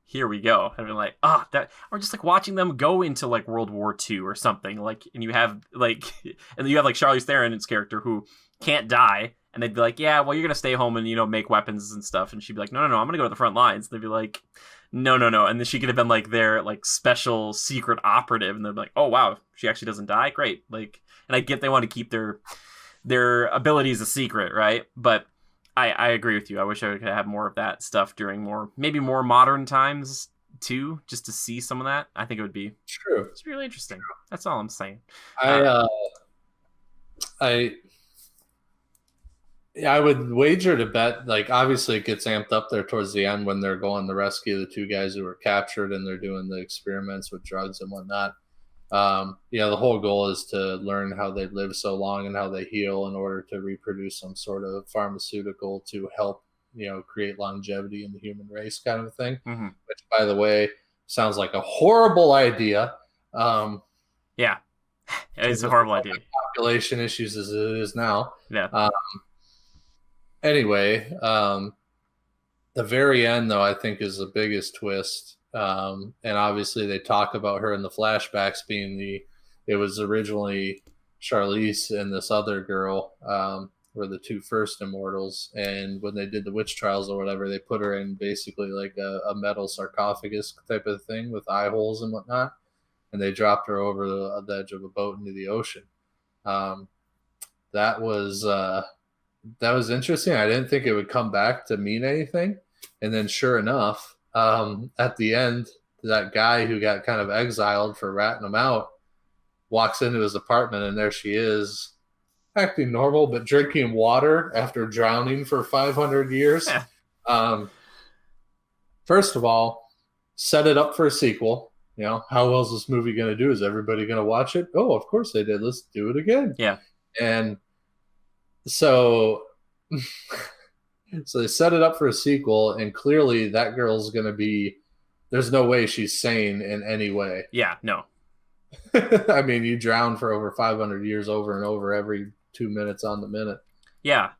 here we go. I've been like, that, or just like watching them go into like World War II or something. Like, and you have like, and you have like Charlize Theron's character who can't die, and they'd be like, yeah, well, you're gonna stay home and make weapons and stuff, and she'd be like, no, I'm gonna go to the front lines. They'd be like, no, and then she could have been like their like special secret operative, and they'd be like, oh wow, she actually doesn't die, great. Like, and I get they want to keep their abilities a secret, right? But I agree with you. I wish I could have more of that stuff during maybe more modern times too, just to see some of that. I think it would be True. it's really interesting. That's all I'm saying. I I Yeah, I would wager to bet, like, obviously it gets amped up there towards the end when they're going to rescue the two guys who were captured and they're doing the experiments with drugs and whatnot. The whole goal is to learn how they live so long and how they heal in order to reproduce some sort of pharmaceutical to help, create longevity in the human race, kind of a thing. Mm-hmm. Which, by the way, sounds like a horrible idea. Yeah, it's a horrible idea. Population issues as it is now. Yeah. Anyway, the very end, though, I think is the biggest twist. And obviously, they talk about her in the flashbacks being it was originally Charlize and this other girl were the two first immortals. And when they did the witch trials or whatever, they put her in basically like a metal sarcophagus type of thing with eye holes and whatnot. And they dropped her over the edge of a boat into the ocean. That was interesting. I didn't think it would come back to mean anything. And then sure enough, at the end, that guy who got kind of exiled for ratting him out walks into his apartment, and there she is, acting normal, but drinking water after drowning for 500 years. First of all, set it up for a sequel. How well is this movie going to do? Is everybody going to watch it? Oh, of course they did. Let's do it again. Yeah. And so they set it up for a sequel, and clearly that girl's going to be, there's no way she's sane in any way. Yeah, no. I mean, you drown for over 500 years over and over every 2 minutes on the minute. Yeah.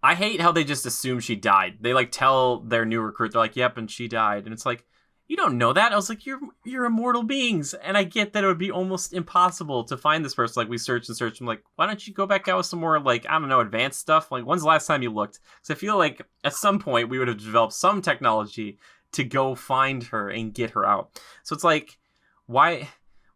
I hate how they just assume she died. They like tell their new recruit, they're like, "Yep, and she died," and it's like, you don't know that. I was like, you're immortal beings, and I get that it would be almost impossible to find this person. Like we searched and searched. I'm like, why don't you go back out with some more like I don't know advanced stuff? Like when's the last time you looked? Because I feel like at some point we would have developed some technology to go find her and get her out. So it's like, why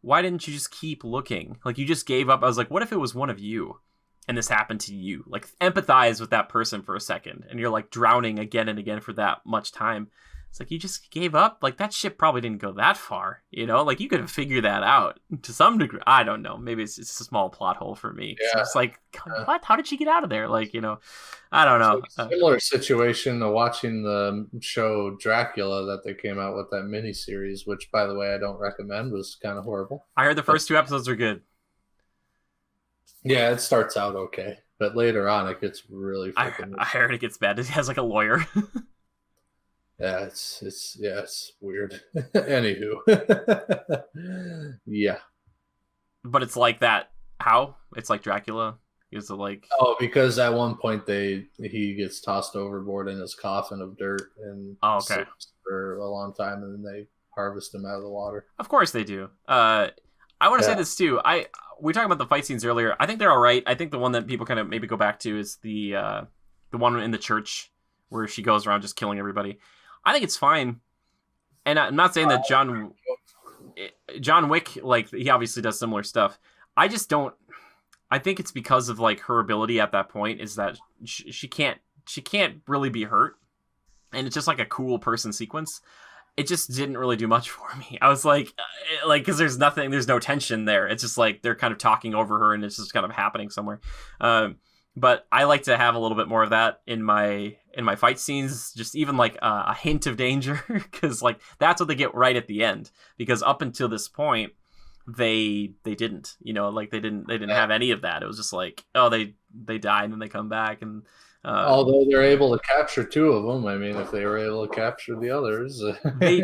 didn't you just keep looking? Like you just gave up. I was like, what if it was one of you? And this happened to you. Like empathize with that person for a second, and you're like drowning again and again for that much time. It's like you just gave up. Like that ship probably didn't go that far, you know. Like you could have figured that out to some degree. I don't know. Maybe it's a small plot hole for me. Yeah. So it's like, what? How did she get out of there? Like I don't know. Similar situation to watching the show Dracula that they came out with, that miniseries, which by the way I don't recommend, was kind of horrible. I heard the first 2 episodes are good. Yeah, it starts out okay, but later on it gets really freaking... I heard it gets bad. It has like a lawyer. Yeah, it's weird. Anywho. Yeah. But it's like that. How? It's like Dracula? Is it like... Oh, because at one point he gets tossed overboard in his coffin of dirt and sits for a long time, and then they harvest him out of the water. Of course they do. I want to say this too. We were talking about the fight scenes earlier. I think they're all right. I think the one that people kind of maybe go back to is the one in the church where she goes around just killing everybody. I think it's fine. And I'm not saying that John Wick, like, he obviously does similar stuff. I just don't... I think it's because of, like, her ability at that point is that she can't really be hurt. And it's just, like, a cool person sequence. It just didn't really do much for me. I was like, because there's no tension there. It's just, like, they're kind of talking over her and it's just kind of happening somewhere. But I like to have a little bit more of that in my fight scenes, just even like a hint of danger, because like that's what they get right at the end. Because up until this point, they didn't, like they didn't have any of that. It was just like, oh, they die and then they come back, and although they're able to capture 2 of them, I mean, if they were able to capture the others,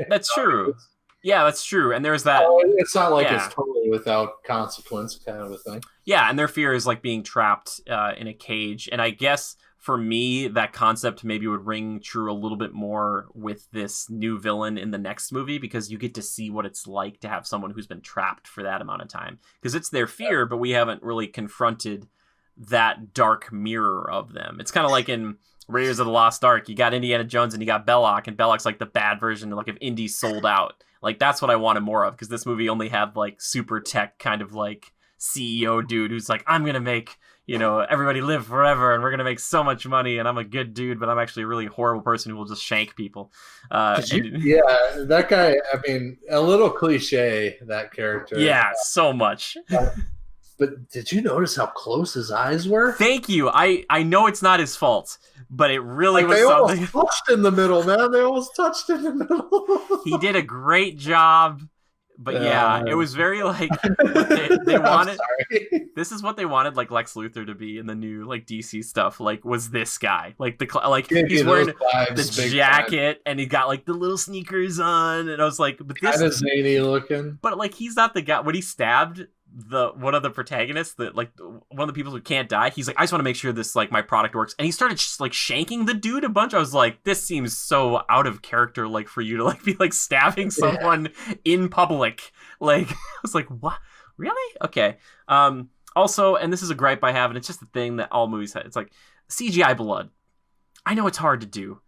that's true. Yeah, that's true. And there's that. It's not like it's totally without consequence kind of a thing. Yeah, and their fear is like being trapped in a cage. And I guess for me, that concept maybe would ring true a little bit more with this new villain in the next movie, because you get to see what it's like to have someone who's been trapped for that amount of time. Because it's their fear, but we haven't really confronted that dark mirror of them. It's kind of like in Raiders of the Lost Ark. You got Indiana Jones and you got Belloc, and Belloc's like the bad version, like if Indy sold out. Like that's what I wanted more of, because this movie only had like super tech kind of like CEO dude who's like, I'm gonna make everybody live forever and we're gonna make so much money and I'm a good dude, but I'm actually a really horrible person who will just shank people. That guy, I mean, a little cliche, that character. Yeah, so much. But did you notice how close his eyes were? Thank you. I know it's not his fault, but it really was something. They almost touched in the middle, man. They almost touched in the middle. He did a great job. But it was very like they wanted. This is what they wanted, like Lex Luthor to be in the new like DC stuff. Like, was this guy he's wearing the jacket and he got like the little sneakers on, and I was like, but this kind of zany looking. But like, he's not the guy. When he stabbed one of the protagonists, that like one of the people who can't die, he's like, I just want to make sure this like my product works, and he started just like shanking the dude a bunch. I was like, this seems so out of character, like for you to like be like stabbing someone in public. Like I was like, what, really? Okay. Also, and this is a gripe I have, and it's just the thing that all movies have, it's like CGI blood. I know it's hard to do,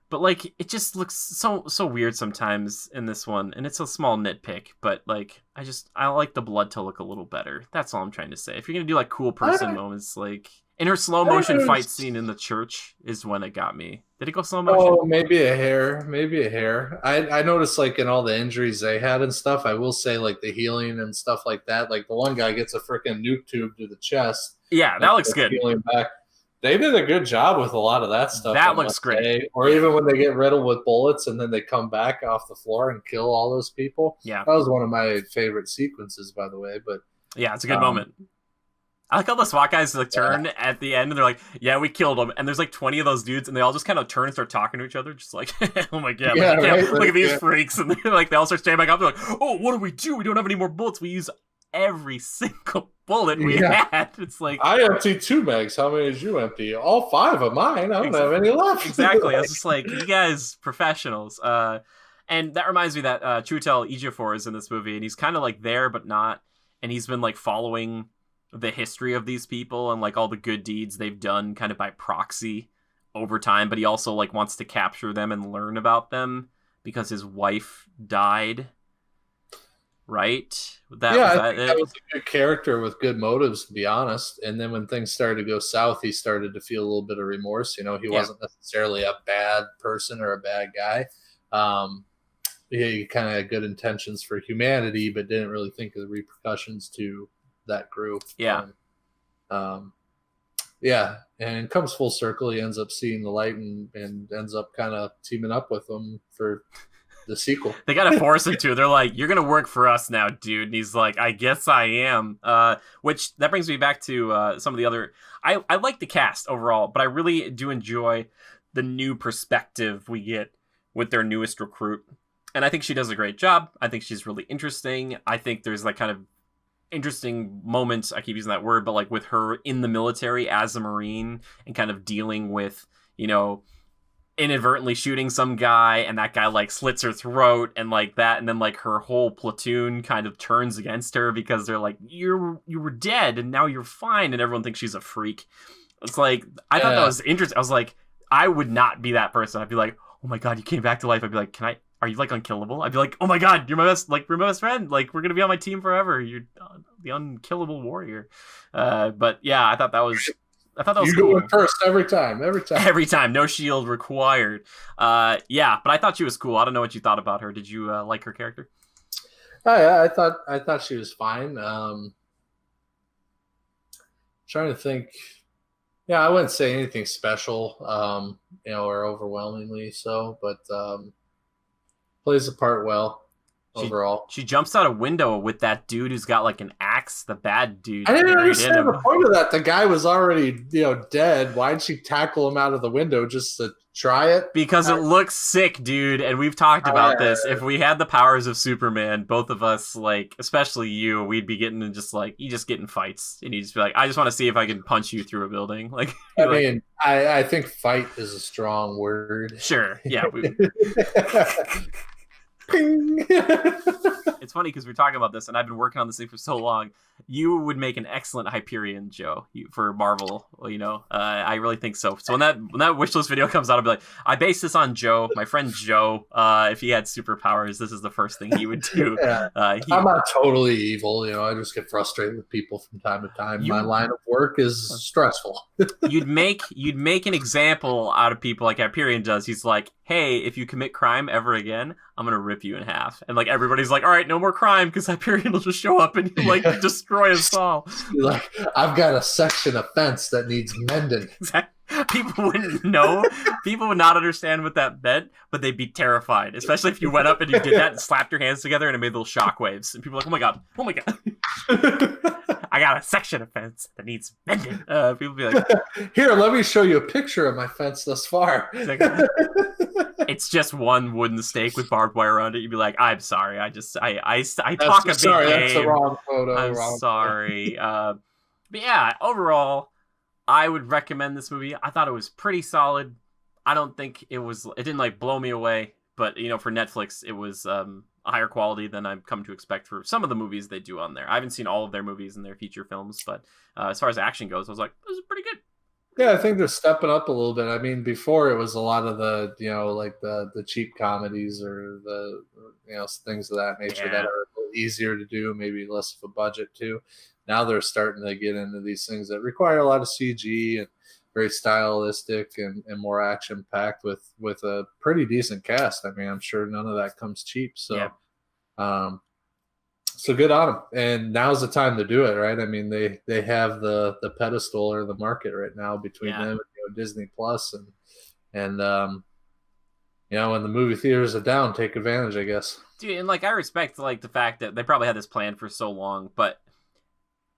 but like it just looks so weird sometimes in this one, and it's a small nitpick, but like I like the blood to look a little better. That's all I'm trying to say. If you're gonna do like cool person moments, like in her slow motion fight scene in the church is when it got me. Did it go slow motion? Oh, maybe a hair. I noticed like in all the injuries they had and stuff, I will say like the healing and stuff like that. Like the one guy gets a freaking nuke tube to the chest. Yeah, that looks good. Healing back. They did a good job with a lot of that stuff. That looks great. Or even when they get riddled with bullets and then they come back off the floor and kill all those people. Yeah. That was one of my favorite sequences, by the way. But yeah, it's a good moment. I like how the SWAT guys like turn at the end and they're like, yeah, we killed him. And there's like 20 of those dudes and they all just kind of turn and start talking to each other. Just like, oh my God, look at these freaks. And they're like, they all start standing back up. They're like, oh, what do? We don't have any more bullets. We use every single bullet we Yeah. had. It's like, I emptied 2 mags. How many did you empty? All 5 of mine. I don't have any left. exactly. I was just like, you guys professionals. And that reminds me that Chiwetel Ejiofor is in this movie, and he's kind of like there but not, and he's been like following the history of these people and like all the good deeds they've done kind of by proxy over time, but he also like wants to capture them and learn about them because his wife died. Right? I think that was a good character with good motives, to be honest. And then when things started to go south, he started to feel a little bit of remorse. You know, he wasn't necessarily a bad person or a bad guy. He kind of had good intentions for humanity, but didn't really think of the repercussions to that group. Yeah. And comes full circle. He ends up seeing the light and ends up kind of teaming up with them for the sequel. They gotta force him to. They're like, you're gonna work for us now, dude. And he's like, I guess I am. Which that brings me back to some of the other. I like the cast overall, but I really do enjoy the new perspective we get with their newest recruit. And I think she does a great job. I think she's really interesting. I think there's like kind of interesting moments, I keep using that word, but like with her in the military as a Marine and kind of dealing with, you know, inadvertently shooting some guy and that guy like slits her throat and like that, and then like her whole platoon kind of turns against her because they're like, you were dead and now you're fine, and everyone thinks she's a freak. It's like, I thought that was interesting. I was like, I would not be that person. I'd be like, oh my god, you came back to life. I'd be like, are you like unkillable? I'd be like, oh my god, you're my best friend. Like, we're gonna be on my team forever. You're the unkillable warrior. But yeah, I thought that was you cool. go in first every time. No shield required. Yeah, but I thought she was cool. I don't know what you thought about her. Did you like her character? Oh, yeah, I thought she was fine. Trying to think. Yeah, I wouldn't say anything special, or overwhelmingly so, but plays the part well overall. She jumps out a window with that dude who's got like an axe, the bad dude. I didn't understand the point of that. The guy was already, dead. Why'd she tackle him out of the window just to try it? Because it looks sick, dude. And we've talked about this. If we had the powers of Superman, both of us, like, especially you, we'd be getting in just like, you just get in fights. And you just be like, I just want to see if I can punch you through a building. Like, I think fight is a strong word. Sure. Yeah. It's funny because we're talking about this, and I've been working on this thing for so long. You would make an excellent Hyperion, Joe, for Marvel. I really think so. So when that wish list video comes out, I'll be like, I base this on Joe, my friend Joe. If he had superpowers, this is the first thing he would do. Yeah. I'm not totally evil. I just get frustrated with people from time to time. My line of work is stressful. You'd make an example out of people like Hyperion does. He's like, hey, if you commit crime ever again, I'm gonna rip you in half. And like everybody's like, all right, no more crime, because Hyperion will just show up and like destroy us all. Like, I've got a section of fence that needs mending. Exactly. People wouldn't know. People would not understand what that meant, but they'd be terrified. Especially if you went up and you did that and slapped your hands together and it made little shockwaves. And people were like, oh my god. I got a section of fence that needs mending. People be like, here, let me show you a picture of my fence thus far. It's just one wooden stake with barbed wire around it. You'd be like, I'm sorry. I talk a big sorry, game. That's the wrong photo. I'm sorry. But yeah, overall, I would recommend this movie. I thought it was pretty solid. I don't think it didn't like blow me away, but for Netflix, it was a higher quality than I've come to expect for some of the movies they do on there. I haven't seen all of their movies and their feature films, but as far as action goes, I was like, this is pretty good. Yeah, I think they're stepping up a little bit. I mean, before it was a lot of the, like the cheap comedies or the, things of that nature that are a little easier to do, maybe less of a budget too. Now they're starting to get into these things that require a lot of CG and very stylistic and more action packed with a pretty decent cast. I mean, I'm sure none of that comes cheap. So, so good on them. And now's the time to do it, right? I mean, they have the pedestal or the market right now between them and Disney Plus and when the movie theaters are down, take advantage, I guess. Dude, and like I respect like the fact that they probably had this plan for so long, but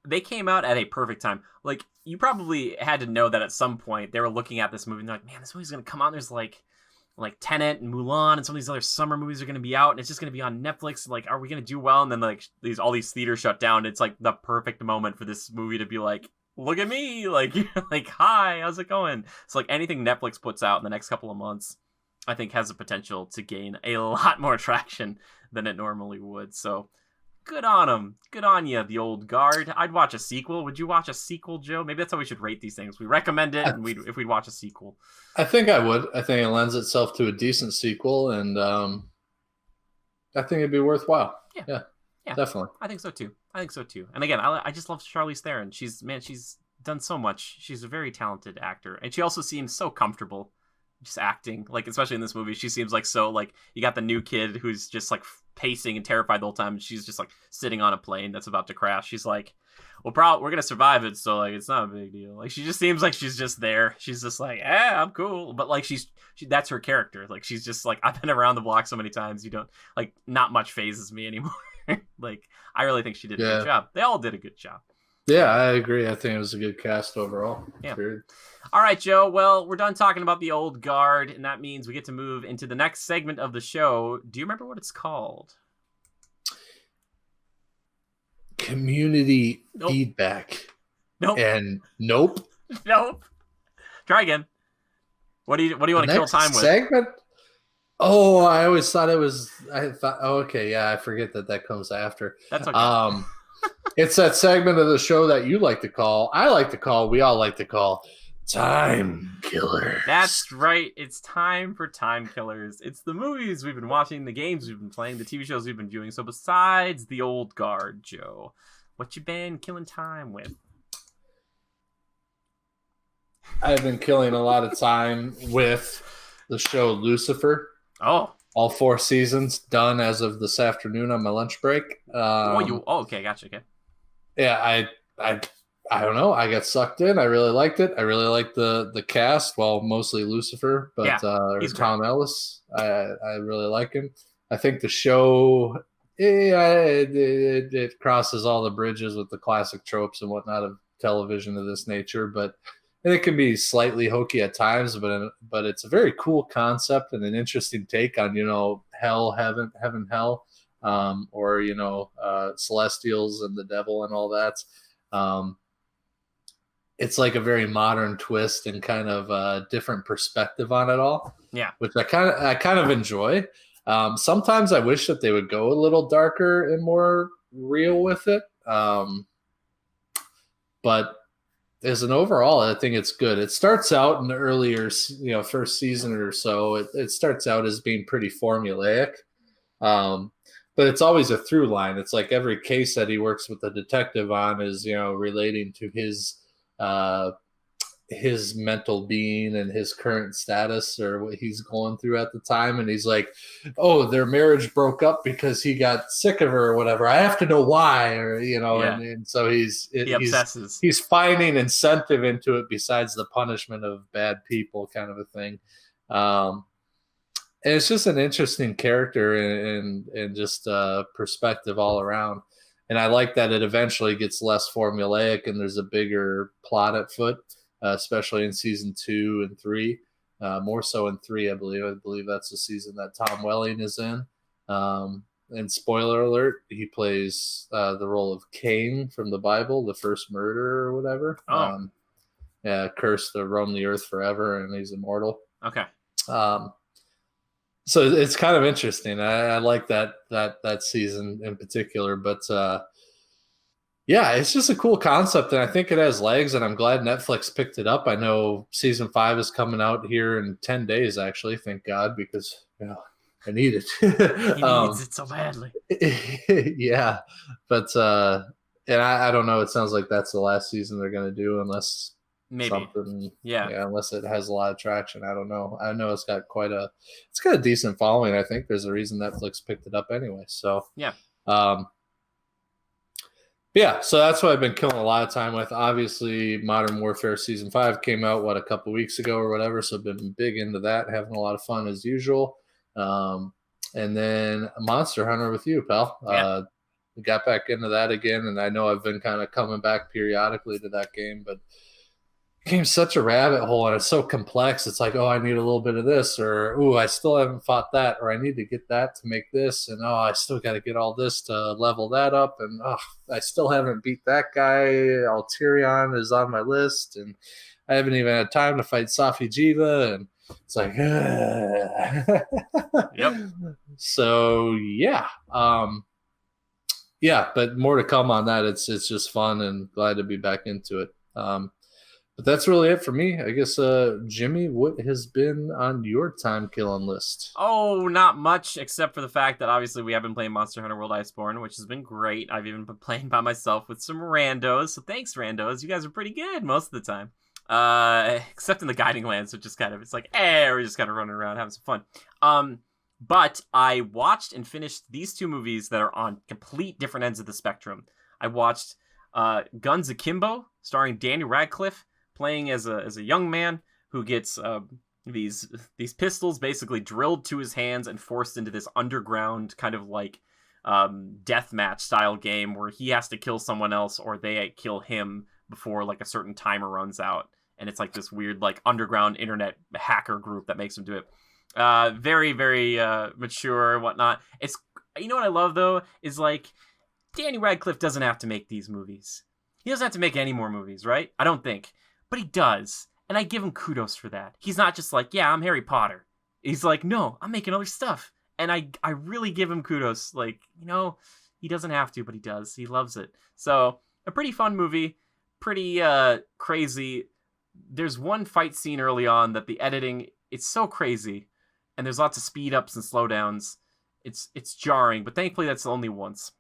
they came out at a perfect time. Like, you probably had to know that at some point they were looking at this movie and they're like, man, this movie's gonna come out and there's like like Tenet and Mulan and some of these other summer movies are going to be out, and it's just going to be on Netflix. Like, are we going to do well? And then like all these theaters shut down. It's like the perfect moment for this movie to be like, look at me, like like hi, how's it going? So like anything Netflix puts out in the next couple of months, I think has the potential to gain a lot more traction than it normally would. So good on them. Good on you, the old guard. I'd watch a sequel. Would you watch a sequel, Joe? Maybe that's how we should rate these things. We recommend it, and if we'd watch a sequel. I think I would. I think it lends itself to a decent sequel, and I think it'd be worthwhile. Yeah, definitely. I think so too. And again, I just love Charlize Theron. She's done so much. She's a very talented actor, and she also seems so comfortable just acting. Like, especially in this movie, she seems like so like you got the new kid who's just like pacing and terrified the whole time, and she's just like sitting on a plane that's about to crash. She's like, well, we're gonna survive it, so like it's not a big deal. Like, she just seems like she's just there. She's just like, I'm cool. But like that's her character. Like, she's just like, I've been around the block so many times, you don't like, not much phases me anymore. Like, I really think she did a good job. They all did a good job. Yeah, I agree. I think it was a good cast overall. Yeah. Period. All right, Joe. Well, we're done talking about the old guard, and that means we get to move into the next segment of the show. Do you remember what it's called? Community feedback. Nope. And nope. Nope. Try again. What do you want to kill time with? Segment? Oh, I always thought it was. Okay, yeah, I forget that comes after. That's okay. It's that segment of the show that you like to call, I like to call, we all like to call Time Killers. That's right. It's time for Time Killers. It's the movies we've been watching, the games we've been playing, the TV shows we've been viewing. So besides the old guard, Joe, what you been killing time with? I've been killing a lot of time with the show Lucifer. Oh. All 4 seasons done as of this afternoon on my lunch break. Okay, gotcha. Okay. Yeah, I don't know. I got sucked in. I really liked it. I really liked the cast. Well, mostly Lucifer, but he's Tom Ellis. I really like him. I think the show it crosses all the bridges with the classic tropes and whatnot of television of this nature, but. And it can be slightly hokey at times, but it's a very cool concept and an interesting take on, hell, heaven, hell, or, celestials and the devil and all that. It's like a very modern twist and kind of a different perspective on it all. Yeah. Which I kind of enjoy. Sometimes I wish that they would go a little darker and more real with it. But as an overall, I think it's good. It starts out in the earlier, first season or so. It starts out as being pretty formulaic, but it's always a through line. It's like every case that he works with the detective on is, relating to his mental being and his current status or what he's going through at the time. And he's like, oh, their marriage broke up because he got sick of her or whatever. I have to know why, or, and so he obsesses. He's finding incentive into it besides the punishment of bad people kind of a thing. And it's just an interesting character and just perspective all around. And I like that it eventually gets less formulaic and there's a bigger plot at foot. Especially in season 2 and 3, more so in 3, I believe. I believe that's the season that Tom Welling is in. And spoiler alert, he plays the role of Cain from the Bible, the first murderer or whatever. Cursed to roam the earth forever, and he's immortal. Okay. So it's kind of interesting. I like that season in particular, but. Yeah, it's just a cool concept, and I think it has legs, and I'm glad Netflix picked it up. I know season 5 is coming out here in 10 days, actually, thank God, because I need it. He needs it so badly. Yeah, but and I don't know. It sounds like that's the last season they're going to do, unless something, unless it has a lot of traction. I don't know. I know it's got a decent following. I think there's a reason Netflix picked it up anyway. So yeah. Yeah, so that's what I've been killing a lot of time with. Obviously, Modern Warfare Season 5 came out, a couple weeks ago or whatever, so I've been big into that, having a lot of fun as usual. And then Monster Hunter with you, pal. Yeah. We got back into that again, and I know I've been kind of coming back periodically to that game, but became such a rabbit hole, and it's so complex. It's like, oh, I need a little bit of this, or oh, I still haven't fought that, or I need to get that to make this, and oh, I still got to get all this to level that up, and oh, I still haven't beat that guy. Alterion is on my list, and I haven't even had time to fight Safi Jiva, and it's like, Yep. so yeah, yeah, but more to come on that. It's just fun and glad to be back into it. But that's really it for me. I guess, Jimmy, what has been on your time killing list? Oh, not much, except for the fact that obviously we have been playing Monster Hunter World Iceborne, which has been great. I've even been playing by myself with some randos, so thanks, randos. You guys are pretty good most of the time. Except in the Guiding Lands, which is kind of, it's like, we're just kind of running around having some fun. But I watched and finished these two movies that are on complete different ends of the spectrum. I watched Guns Akimbo, starring Daniel Radcliffe, playing as a young man who gets these pistols basically drilled to his hands and forced into this underground kind of like deathmatch style game where he has to kill someone else or they kill him before like a certain timer runs out. And it's like this weird like underground internet hacker group that makes him do it. Very, very mature and whatnot. It's, you know what I love though is like Danny Radcliffe doesn't have to make these movies. He doesn't have to make any more movies, right? I don't think. But he does. And I give him kudos for that. He's not just like, yeah, I'm Harry Potter. He's like, no, I'm making other stuff. And I really give him kudos. Like, you know, he doesn't have to, but he does. He loves it. So, a pretty fun movie. Pretty crazy. There's one fight scene early on that the editing, it's so crazy. And there's lots of speed ups and slowdowns. It's jarring, but thankfully that's only once.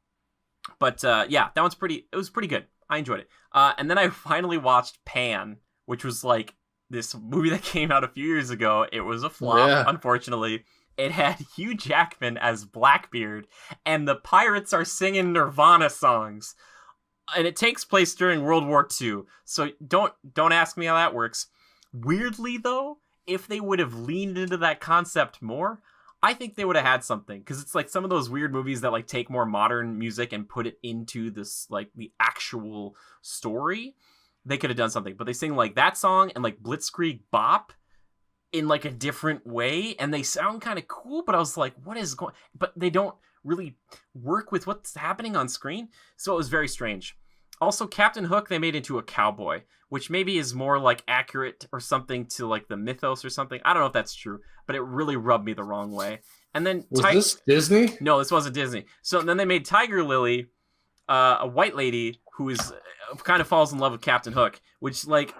But yeah, it was pretty good. I enjoyed it. And then I finally watched Pan, which was like this movie that came out a few years ago. It was a flop, unfortunately. It had Hugh Jackman as Blackbeard, and the pirates are singing Nirvana songs. And it takes place during World War II. So don't ask me how that works. Weirdly, though, if they would have leaned into that concept more, I think they would have had something, because it's like some of those weird movies that like take more modern music and put it into this like the actual story. They could have done something, but they sing like that song and like Blitzkrieg Bop in like a different way, and they sound kind of cool. But I was like, what is going? But they don't really work with what's happening on screen, so it was very strange. Also, Captain Hook they made into a cowboy, which maybe is more like accurate or something to like the mythos or something. I don't know if that's true, but it really rubbed me the wrong way. And then was this Disney? No, this wasn't Disney. So then they made Tiger Lily, a white lady who is kind of falls in love with Captain Hook, which like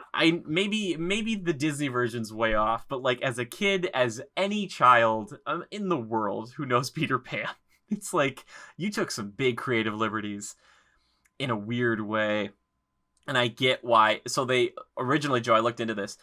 maybe the Disney version's way off, but like as a kid, as any child in the world who knows Peter Pan, it's like you took some big creative liberties in a weird way. And I get why. So they originally, Joe, I looked into this.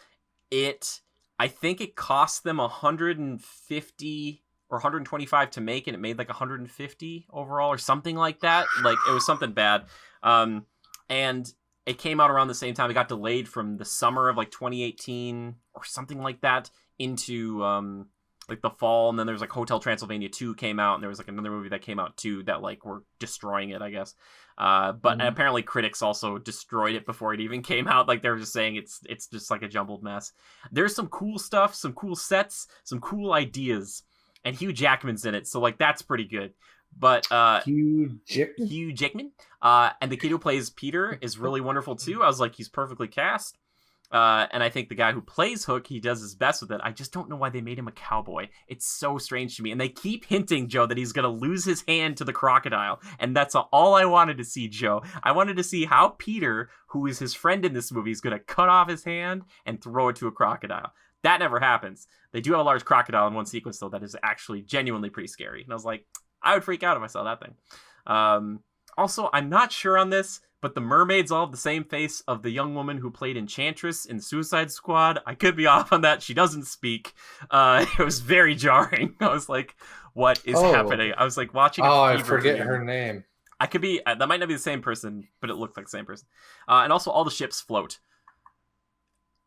I think it cost them 150 or 125 to make, and it made like 150 overall or something like that. Like it was something bad. And it came out around the same time. It got delayed from the summer of like 2018 or something like that into like the fall. And then there's like Hotel Transylvania 2 came out, and there was like another movie that came out too that like were destroying it, I guess. But apparently critics also destroyed it before it even came out. Like they were just saying it's just like a jumbled mess. There's some cool stuff, some cool sets, some cool ideas, and Hugh Jackman's in it, so like that's pretty good. But Hugh Jackman, and the kid who plays Peter is really wonderful too. I was like, he's perfectly cast. And I think the guy who plays Hook, he does his best with it. I just don't know why they made him a cowboy. It's so strange to me. And they keep hinting, Joe, that he's going to lose his hand to the crocodile. And that's all I wanted to see, Joe. I wanted to see how Peter, who is his friend in this movie, is going to cut off his hand and throw it to a crocodile. That never happens. They do have a large crocodile in one sequence, though, that is actually genuinely pretty scary. And I was like, I would freak out if I saw that thing. Also, I'm not sure on this, but the mermaids all have the same face of the young woman who played Enchantress in Suicide Squad. I could be off on that. She doesn't speak. It was very jarring. I was like, what is happening? I was like watching. I forget her name. I could be, that might not be the same person, but it looked like the same person. And also all the ships float.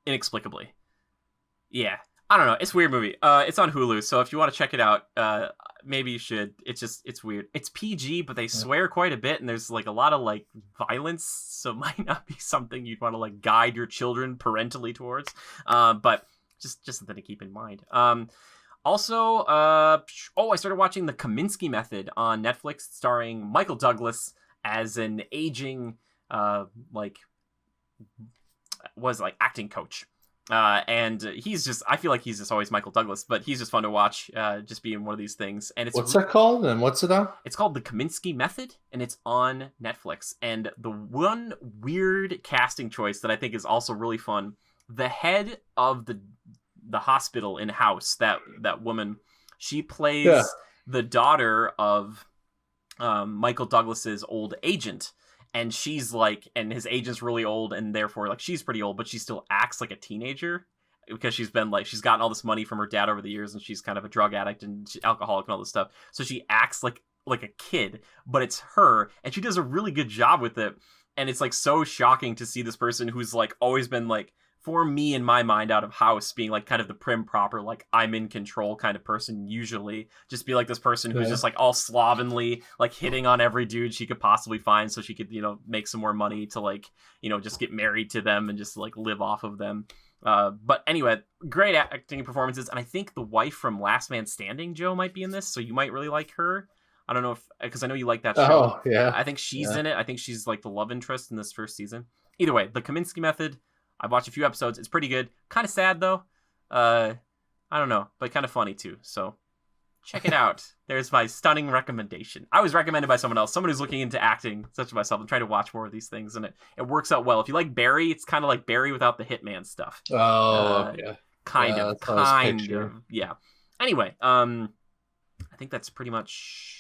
Inexplicably. Yeah. I don't know. It's a weird movie. It's on Hulu, so if you want to check it out, maybe you should. It's weird. It's PG, but they swear quite a bit, and there's like a lot of like violence, so it might not be something you'd want to like guide your children parentally towards. But just something to keep in mind. Also, I started watching The Kaminsky Method on Netflix, starring Michael Douglas as an aging, acting coach. And I feel like he's just always Michael Douglas, but he's just fun to watch, just being one of these things. And what's that called? And what's it on? It's called The Kaminsky Method, and it's on Netflix. And the one weird casting choice that I think is also really fun, the head of the hospital in House, that woman, she plays the daughter of Michael Douglas's old agent. And she's like, and his agent's really old, and therefore, like, she's pretty old, but she still acts like a teenager because she's gotten all this money from her dad over the years, and she's kind of a drug addict and alcoholic and all this stuff. So she acts like a kid, but it's her, and she does a really good job with it. And it's like so shocking to see this person who's like always been like, for me in my mind out of House, being like kind of the prim proper, like I'm in control kind of person, usually just be like this person who's just like all slovenly, like hitting on every dude she could possibly find so she could, make some more money to like, just get married to them and just like live off of them. But anyway, great acting performances. And I think the wife from Last Man Standing, Joe, might be in this, so you might really like her. I don't know because I know you like that show. Oh, yeah. I think she's in it. I think she's like the love interest in this first season. Either way, The Kaminsky Method, I've watched a few episodes. It's pretty good. Kind of sad, though. I don't know, but kind of funny, too. So check it out. There's my stunning recommendation. I was recommended by someone else, someone who's looking into acting, such as myself. I'm trying to watch more of these things, and it works out well. If you like Barry, it's kind of like Barry without the Hitman stuff. Oh, yeah. Kind of. Yeah. Anyway, I think that's pretty much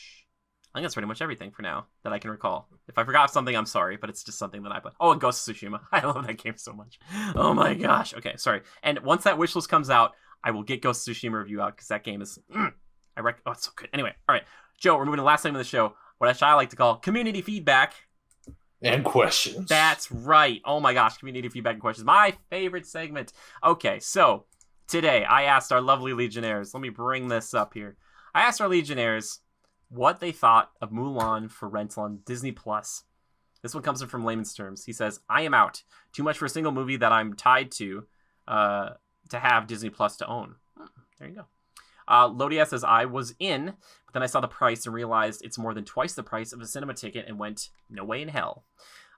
everything for now that I can recall. If I forgot something, I'm sorry, but it's just something that I played. Oh, and Ghost of Tsushima. I love that game so much. Oh my gosh. Okay, sorry. And once that wishlist comes out, I will get Ghost of Tsushima review out because that game is... it's so good. Anyway, all right. Joe, we're moving to the last segment of the show, what I like to call community feedback. And questions. That's right. Oh my gosh, community feedback and questions. My favorite segment. Okay, so today I asked our lovely Legionnaires. Let me bring this up here. I asked our Legionnaires what they thought of Mulan for rental on Disney+. This one comes in from layman's terms. He says, I am out. Too much for a single movie that I'm tied to have Disney+ to own. There you go. Lodia says, I was in, but then I saw the price and realized it's more than twice the price of a cinema ticket and went, no way in hell.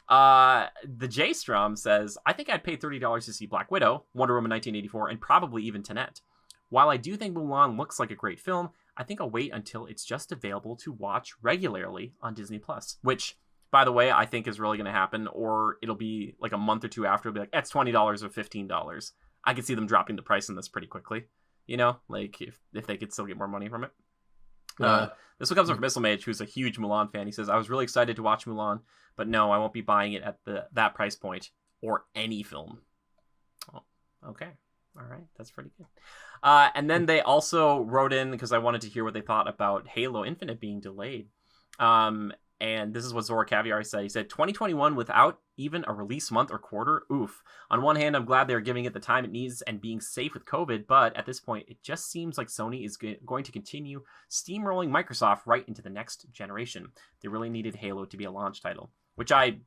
The J-Strom says, I think I'd pay $30 to see Black Widow, Wonder Woman 1984, and probably even Tenet. While I do think Mulan looks like a great film, I think I'll wait until it's just available to watch regularly on Disney+, which, by the way, I think is really going to happen, or it'll be like a month or two after, it'll be like, it's $20 or $15. I could see them dropping the price on this pretty quickly, like if they could still get more money from it. This one comes from Missile Mage, who's a huge Mulan fan. He says, I was really excited to watch Mulan, but no, I won't be buying it at that price point, or any film. Oh, okay. All right, that's pretty good. And then they also wrote in, because I wanted to hear what they thought about Halo Infinite being delayed. And this is what Zora Caviar said. He said, 2021 without even a release month or quarter? Oof. On one hand, I'm glad they're giving it the time it needs and being safe with COVID, but at this point, it just seems like Sony is going to continue steamrolling Microsoft right into the next generation. They really needed Halo to be a launch title, which I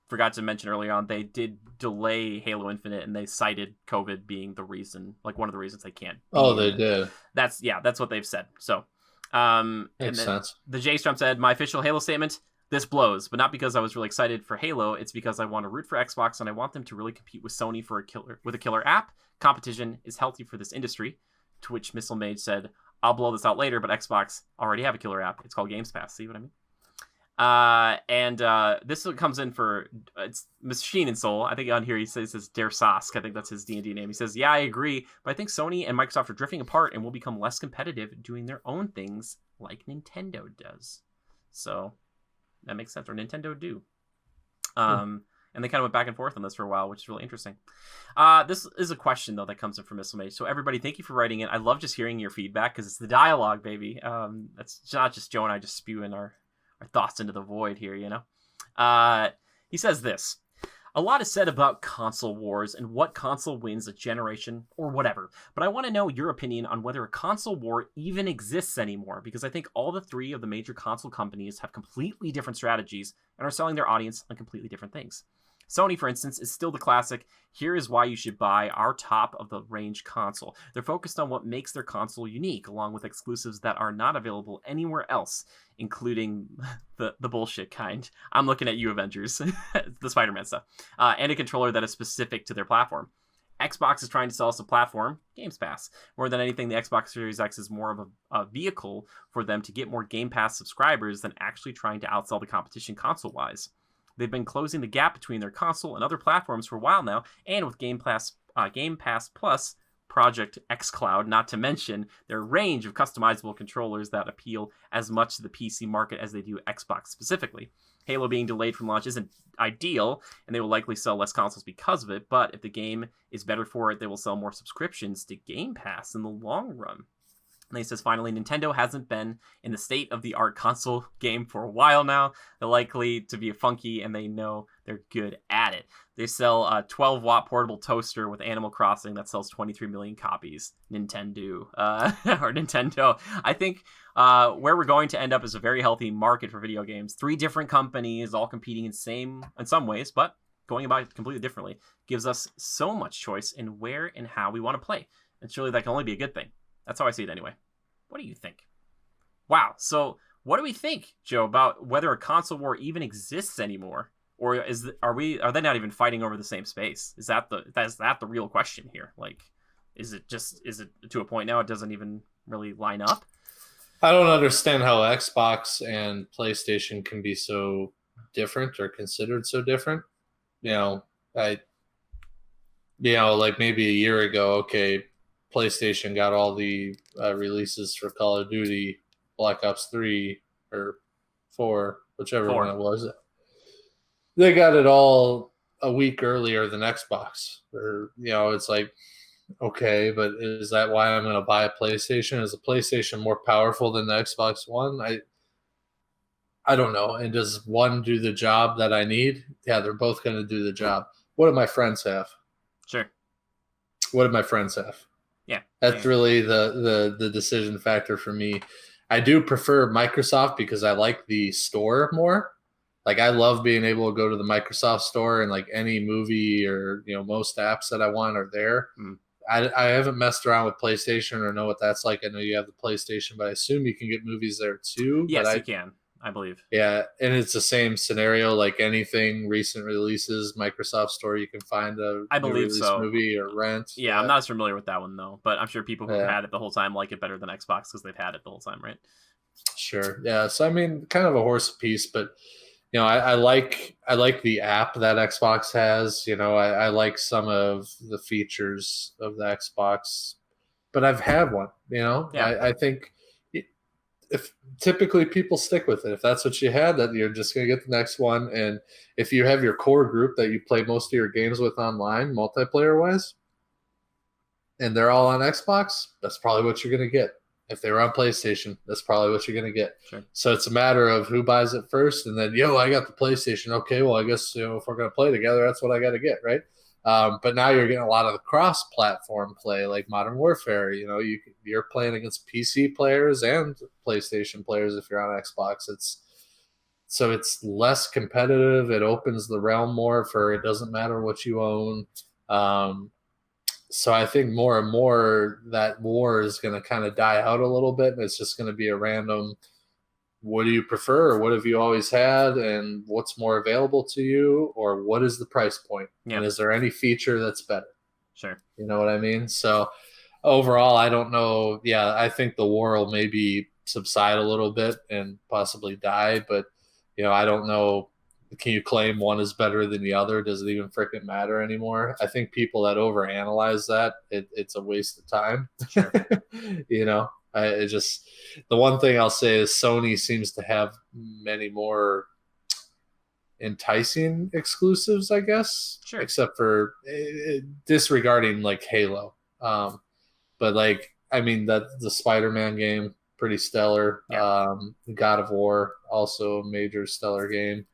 forgot to mention earlier on. They did delay Halo Infinite, and they cited COVID being the reason, like one of the reasons they can't. They did. That's what they've said. So, makes sense. The J-Strom said, my official Halo statement, this blows, but not because I was really excited for Halo. It's because I want to root for Xbox, and I want them to really compete with Sony with a killer app. Competition is healthy for this industry. To which Missile Mage said, I'll blow this out later, but Xbox already have a killer app. It's called Games Pass. See what I mean? This comes in for it's Machine and Soul. I think on here he says Der Sask. I think that's his D&D name. He says, yeah, I agree, but I think Sony and Microsoft are drifting apart and will become less competitive doing their own things like Nintendo does. So that makes sense. Or Nintendo do. And they kind of went back and forth on this for a while, which is really interesting. This is a question, though, that comes in from Missile Mage. So everybody, thank you for writing it. I love just hearing your feedback because it's the dialogue, baby. It's not just Joe and I just spewing our thoughts into the void here, He says this. A lot is said about console wars and what console wins a generation or whatever, but I want to know your opinion on whether a console war even exists anymore, because I think all the three of the major console companies have completely different strategies and are selling their audience on completely different things. Sony, for instance, is still the classic, here is why you should buy our top of the range console. They're focused on what makes their console unique, along with exclusives that are not available anywhere else, including the bullshit kind. I'm looking at you, Avengers, the Spider-Man stuff, and a controller that is specific to their platform. Xbox is trying to sell us a platform, Games Pass. More than anything, the Xbox Series X is more of a vehicle for them to get more Game Pass subscribers than actually trying to outsell the competition console-wise. They've been closing the gap between their console and other platforms for a while now, and with Game Pass Plus, Project xCloud, not to mention their range of customizable controllers that appeal as much to the PC market as they do Xbox specifically. Halo being delayed from launch isn't ideal, and they will likely sell less consoles because of it, but if the game is better for it, they will sell more subscriptions to Game Pass in the long run. And he says, finally, Nintendo hasn't been in the state-of-the-art console game for a while now. They're likely to be funky, and they know they're good at it. They sell a 12-watt portable toaster with Animal Crossing that sells 23 million copies. Nintendo. Or Nintendo. I think where we're going to end up is a very healthy market for video games. 3 different companies all competing in some ways, but going about it completely differently. Gives us so much choice in where and how we want to play. And surely that can only be a good thing. That's how I see it anyway. What do you think? Wow. So what do we think, Joe, about whether a console war even exists anymore? Or are they not even fighting over the same space? Is that the real question here? Like, is it to a point now it doesn't even really line up? I don't understand how Xbox and PlayStation can be so different or considered so different. Like maybe a year ago, okay, PlayStation got all the releases for Call of Duty, Black Ops 3 or 4, whichever one it was. They got it all a week earlier than Xbox. Or, it's like, okay, but is that why I'm going to buy a PlayStation? Is a PlayStation more powerful than the Xbox One? I don't know. And does one do the job that I need? Yeah, they're both going to do the job. What do my friends have? Sure. What do my friends have? Yeah. That's really the decision factor for me. I do prefer Microsoft because I like the store more. Like, I love being able to go to the Microsoft store and like any movie or, most apps that I want are there. I haven't messed around with PlayStation or know what that's like. I know you have the PlayStation, but I assume you can get movies there too. Yes, you can. I believe. Yeah, and it's the same scenario. Like anything recent releases, Microsoft Store, you can find a movie or rent. Yeah, I'm not as familiar with that one though, but I'm sure people who have had it the whole time like it better than Xbox because they've had it the whole time, right? Sure. Yeah. So I mean, kind of a horse piece, but I like the app that Xbox has. I like some of the features of the Xbox, but I've had one. Yeah. I think. If typically people stick with it, if that's what you had, that you're just going to get the next one. And if you have your core group that you play most of your games with online, multiplayer wise, and they're all on Xbox, that's probably what you're going to get. If they were on PlayStation, that's probably what you're going to get. Sure. So it's a matter of who buys it first, and then, I got the PlayStation. Okay, well, I guess, if we're going to play together, that's what I got to get, right? But now you're getting a lot of the cross-platform play, like Modern Warfare. You're playing against PC players and PlayStation players if you're on Xbox. It's less competitive. It opens the realm more for it doesn't matter what you own. So I think more and more that war is going to kind of die out a little bit, and it's just going to be a random. What do you prefer, or what have you always had, and what's more available to you, or what is the price point? Yeah. And is there any feature that's better? Sure. You know what I mean? So overall, I don't know. Yeah, I think the war will maybe subside a little bit and possibly die, but I don't know. Can you claim one is better than the other? Does it even freaking matter anymore? I think people that overanalyze that, it's a waste of time. Sure. The one thing I'll say is Sony seems to have many more enticing exclusives, I guess. Sure. Except for disregarding like Halo. But the Spider-Man game, pretty stellar. Yeah. God of War, also a major stellar game.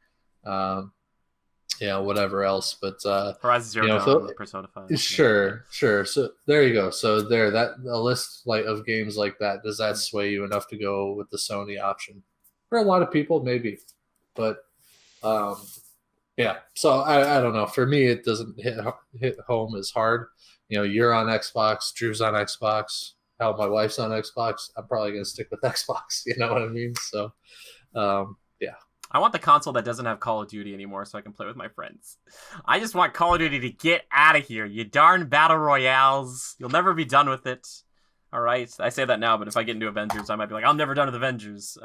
whatever else. But Horizon Zero so Dawn, Persona 5. sure. So there you go. So there, that a list like of games like that, does that sway you enough to go with the Sony option? For a lot of people, maybe, but um, yeah. So I don't know. For me, it doesn't hit home as hard. You're on Xbox, Drew's on Xbox. Hell, my wife's on Xbox. I'm probably gonna stick with Xbox. You know what I mean? So yeah. I want the console that doesn't have Call of Duty anymore so I can play with my friends. I just want Call of Duty to get out of here. You darn battle royales. You'll never be done with it. All right. I say that now, but if I get into Avengers, I might be like, I'm never done with Avengers.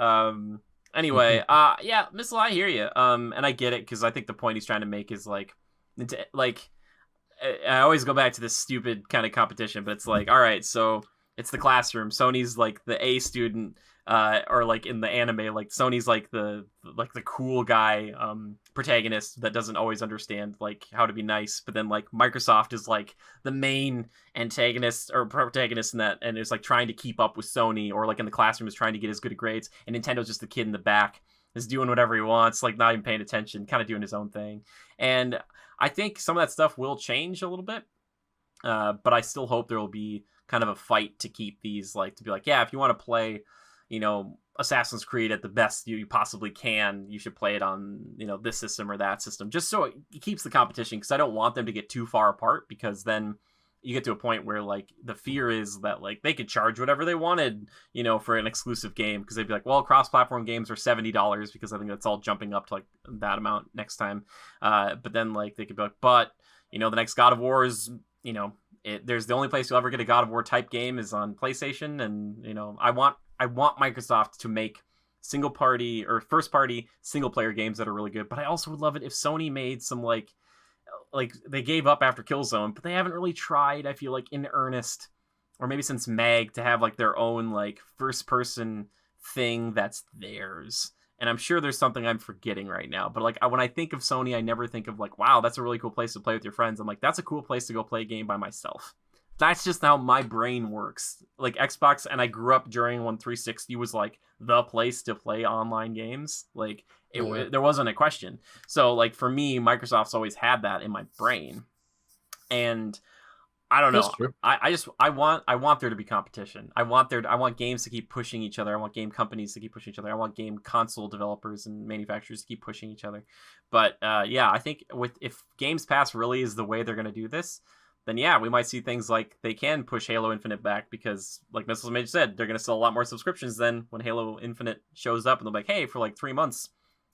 Anyway, yeah, Missile, I hear you. And I get it because I think the point he's trying to make is like I always go back to this stupid kind of competition, but it's like, all right, so it's the classroom. Sony's like the A student, or like in the anime, like Sony's like the cool guy protagonist that doesn't always understand like how to be nice, but then like Microsoft is like the main antagonist or protagonist in that, and is like trying to keep up with Sony, or like in the classroom is trying to get as good grades, and Nintendo's just the kid in the back, is doing whatever he wants, like not even paying attention, kind of doing his own thing. And I think some of that stuff will change a little bit, but I still hope there will be kind of a fight to keep these, like, to be like, yeah, if you want to play, Assassin's Creed at the best you possibly can, you should play it on, this system or that system, just so it keeps the competition, because I don't want them to get too far apart, because then you get to a point where, like, the fear is that, like, they could charge whatever they wanted, for an exclusive game, because they'd be like, well, cross-platform games are $70, because I think that's all jumping up to, like, that amount next time. But then, like, they could be like, but, the next God of War is, there's the only place you'll ever get a God of War type game is on PlayStation, and, I want Microsoft to make single party or first party single player games that are really good, but I also would love it if Sony made some like they gave up after Killzone, but they haven't really tried, I feel like, in earnest, or maybe since Mag, to have like their own like first person thing that's theirs. And I'm sure there's something I'm forgetting right now, but like when I think of Sony, I never think of like, wow, that's a really cool place to play with your friends. I'm like, that's a cool place to go play a game by myself. That's just how my brain works. Like Xbox, and I grew up during when 360 was like the place to play online games. Like there wasn't a question. So like for me, Microsoft's always had that in my brain, and I don't know. I want there to be competition. I want games to keep pushing each other. I want game companies to keep pushing each other. I want game console developers and manufacturers to keep pushing each other. But yeah, I think if Games Pass really is the way they're going to do this, then yeah, we might see things like they can push Halo Infinite back, because like Mrs. Mage said, they're going to sell a lot more subscriptions then when Halo Infinite shows up, and they'll be like, hey, for like 3 months,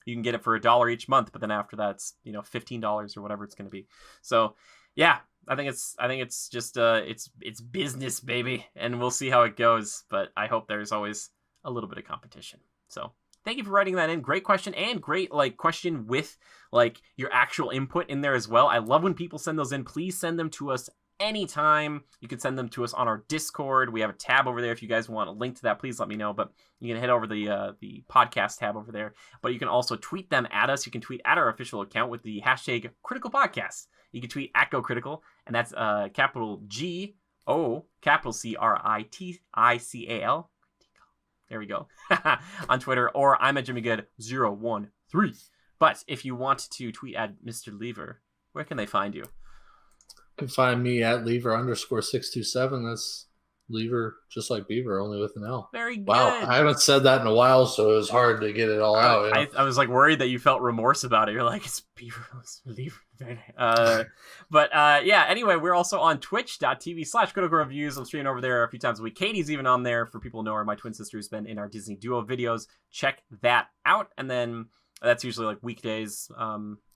you can get it for $1 each month, but then after that, it's $15 or whatever it's going to be. So yeah, I think it's just it's business, baby, and we'll see how it goes. But I hope there's always a little bit of competition. So thank you for writing that in. Great question, and great like question with like your actual input in there as well. I love when people send those in. Please send them to us anytime. You can send them to us on our Discord. We have a tab over there. If you guys want a link to that, please let me know. But you can head over the podcast tab over there. But you can also tweet them at us. You can tweet at our official account with the hashtag Critical Podcast. You can tweet at GoCritical, and that's capital G-O, capital C-R-I-T-I-C-A-L. There we go. On Twitter, or I'm at JimmyGood013. But if you want to tweet at Mr. Lever, where can they find you? You can find me at Lever_627. That's Lever, just like Beaver, only with an L. Very good. Wow, I haven't said that in a while, so it was hard to get it all out. I was like worried that you felt remorse about it. You're like, it's Beaver, it's Lever. But yeah, anyway, we're also on twitch.tv/critical reviews. I'm streaming over there a few times a week. Katie's even on there, for people who know her. My twin sister has been in our Disney Duo videos. Check that out. And then that's usually like weekdays,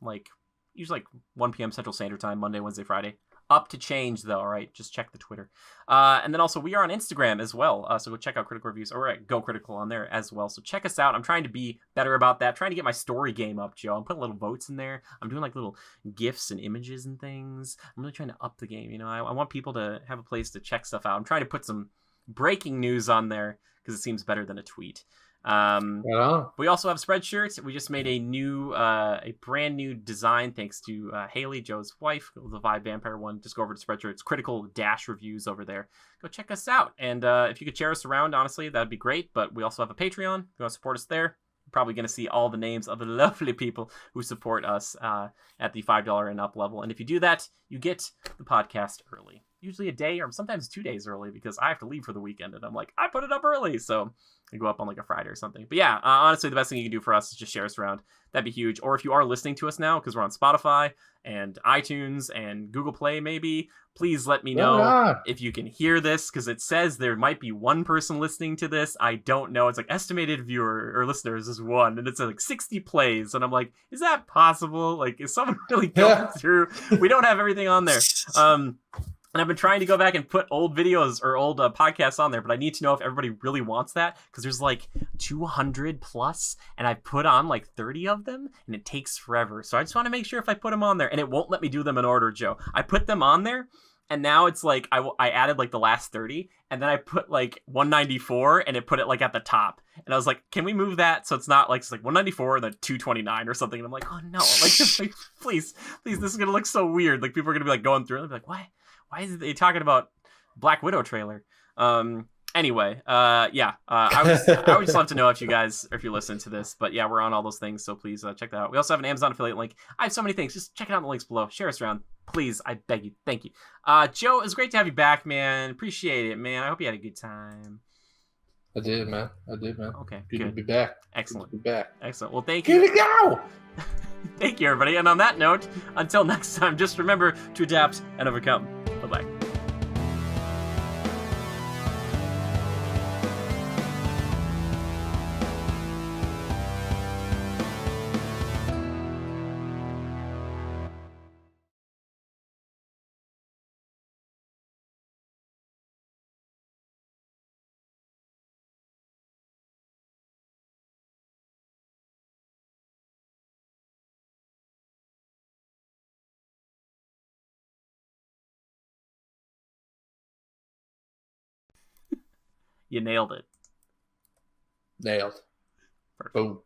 like usually like 1 p.m. Central Standard Time, Monday, Wednesday, Friday. Up to change though, all right? Just check the Twitter. And then also we are on Instagram as well. So go check out Critical Reviews, or at Go Critical on there as well. So check us out. I'm trying to be better about that. Trying to get my story game up, Joe. I'm putting little votes in there. I'm doing like little GIFs and images and things. I'm really trying to up the game. I want people to have a place to check stuff out. I'm trying to put some breaking news on there because it seems better than a tweet. We also have Spreadshirt. We just made a brand new design thanks to Haley, Joe's wife, the Vibe Vampire one. Just go over to Spreadshirt. It's critical reviews over there. Go check us out. And if you could share us around, honestly, that'd be great. But we also have a Patreon. If you want to support us there, probably going to see all the names of the lovely people who support us at the $5 and up level. And if you do that, you get the podcast early. Usually a day or sometimes 2 days early because I have to leave for the weekend. And I'm like, I put it up early. So I go up on like a Friday or something. But yeah, honestly, the best thing you can do for us is just share us around. That'd be huge. Or if you are listening to us now, because we're on Spotify and iTunes and Google Play maybe, please let me know if you can hear this, because it says there might be one person listening to this. I don't know. It's like estimated viewer or listeners is 1, and it's like 60 plays. And I'm like, is that possible? Like, is someone really going through? We don't have everything on there. And I've been trying to go back and put old videos or old podcasts on there, but I need to know if everybody really wants that, because there's like 200 plus, and I put on like 30 of them, and it takes forever. So I just want to make sure if I put them on there, and it won't let me do them in order, Joe. I put them on there, and now it's like I added like the last 30, and then I put like 194, and it put it like at the top. And I was like, can we move that so it's not like, it's like 194 and then 229 or something? And I'm like, oh no, like please, this is gonna look so weird. Like people are gonna be like going through, and they'll be like, why is they talking about Black Widow trailer? Anyway, yeah, I would just love to know if you guys, or if you listen to this. But yeah, we're on all those things, so please check that out. We also have an Amazon affiliate link. I have so many things. Just check it out in the links below. Share us around, please. I beg you. Thank you. Joe, it was great to have you back, man. Appreciate it, man. I hope you had a good time. I did, man. Okay, good to good. be back. Excellent. Good to be back. Excellent. Well, thank you. Here we go. Thank you, everybody. And on that note, until next time, just remember to adapt and overcome. Bye-bye. You nailed it. Nailed. Perfect. Boom.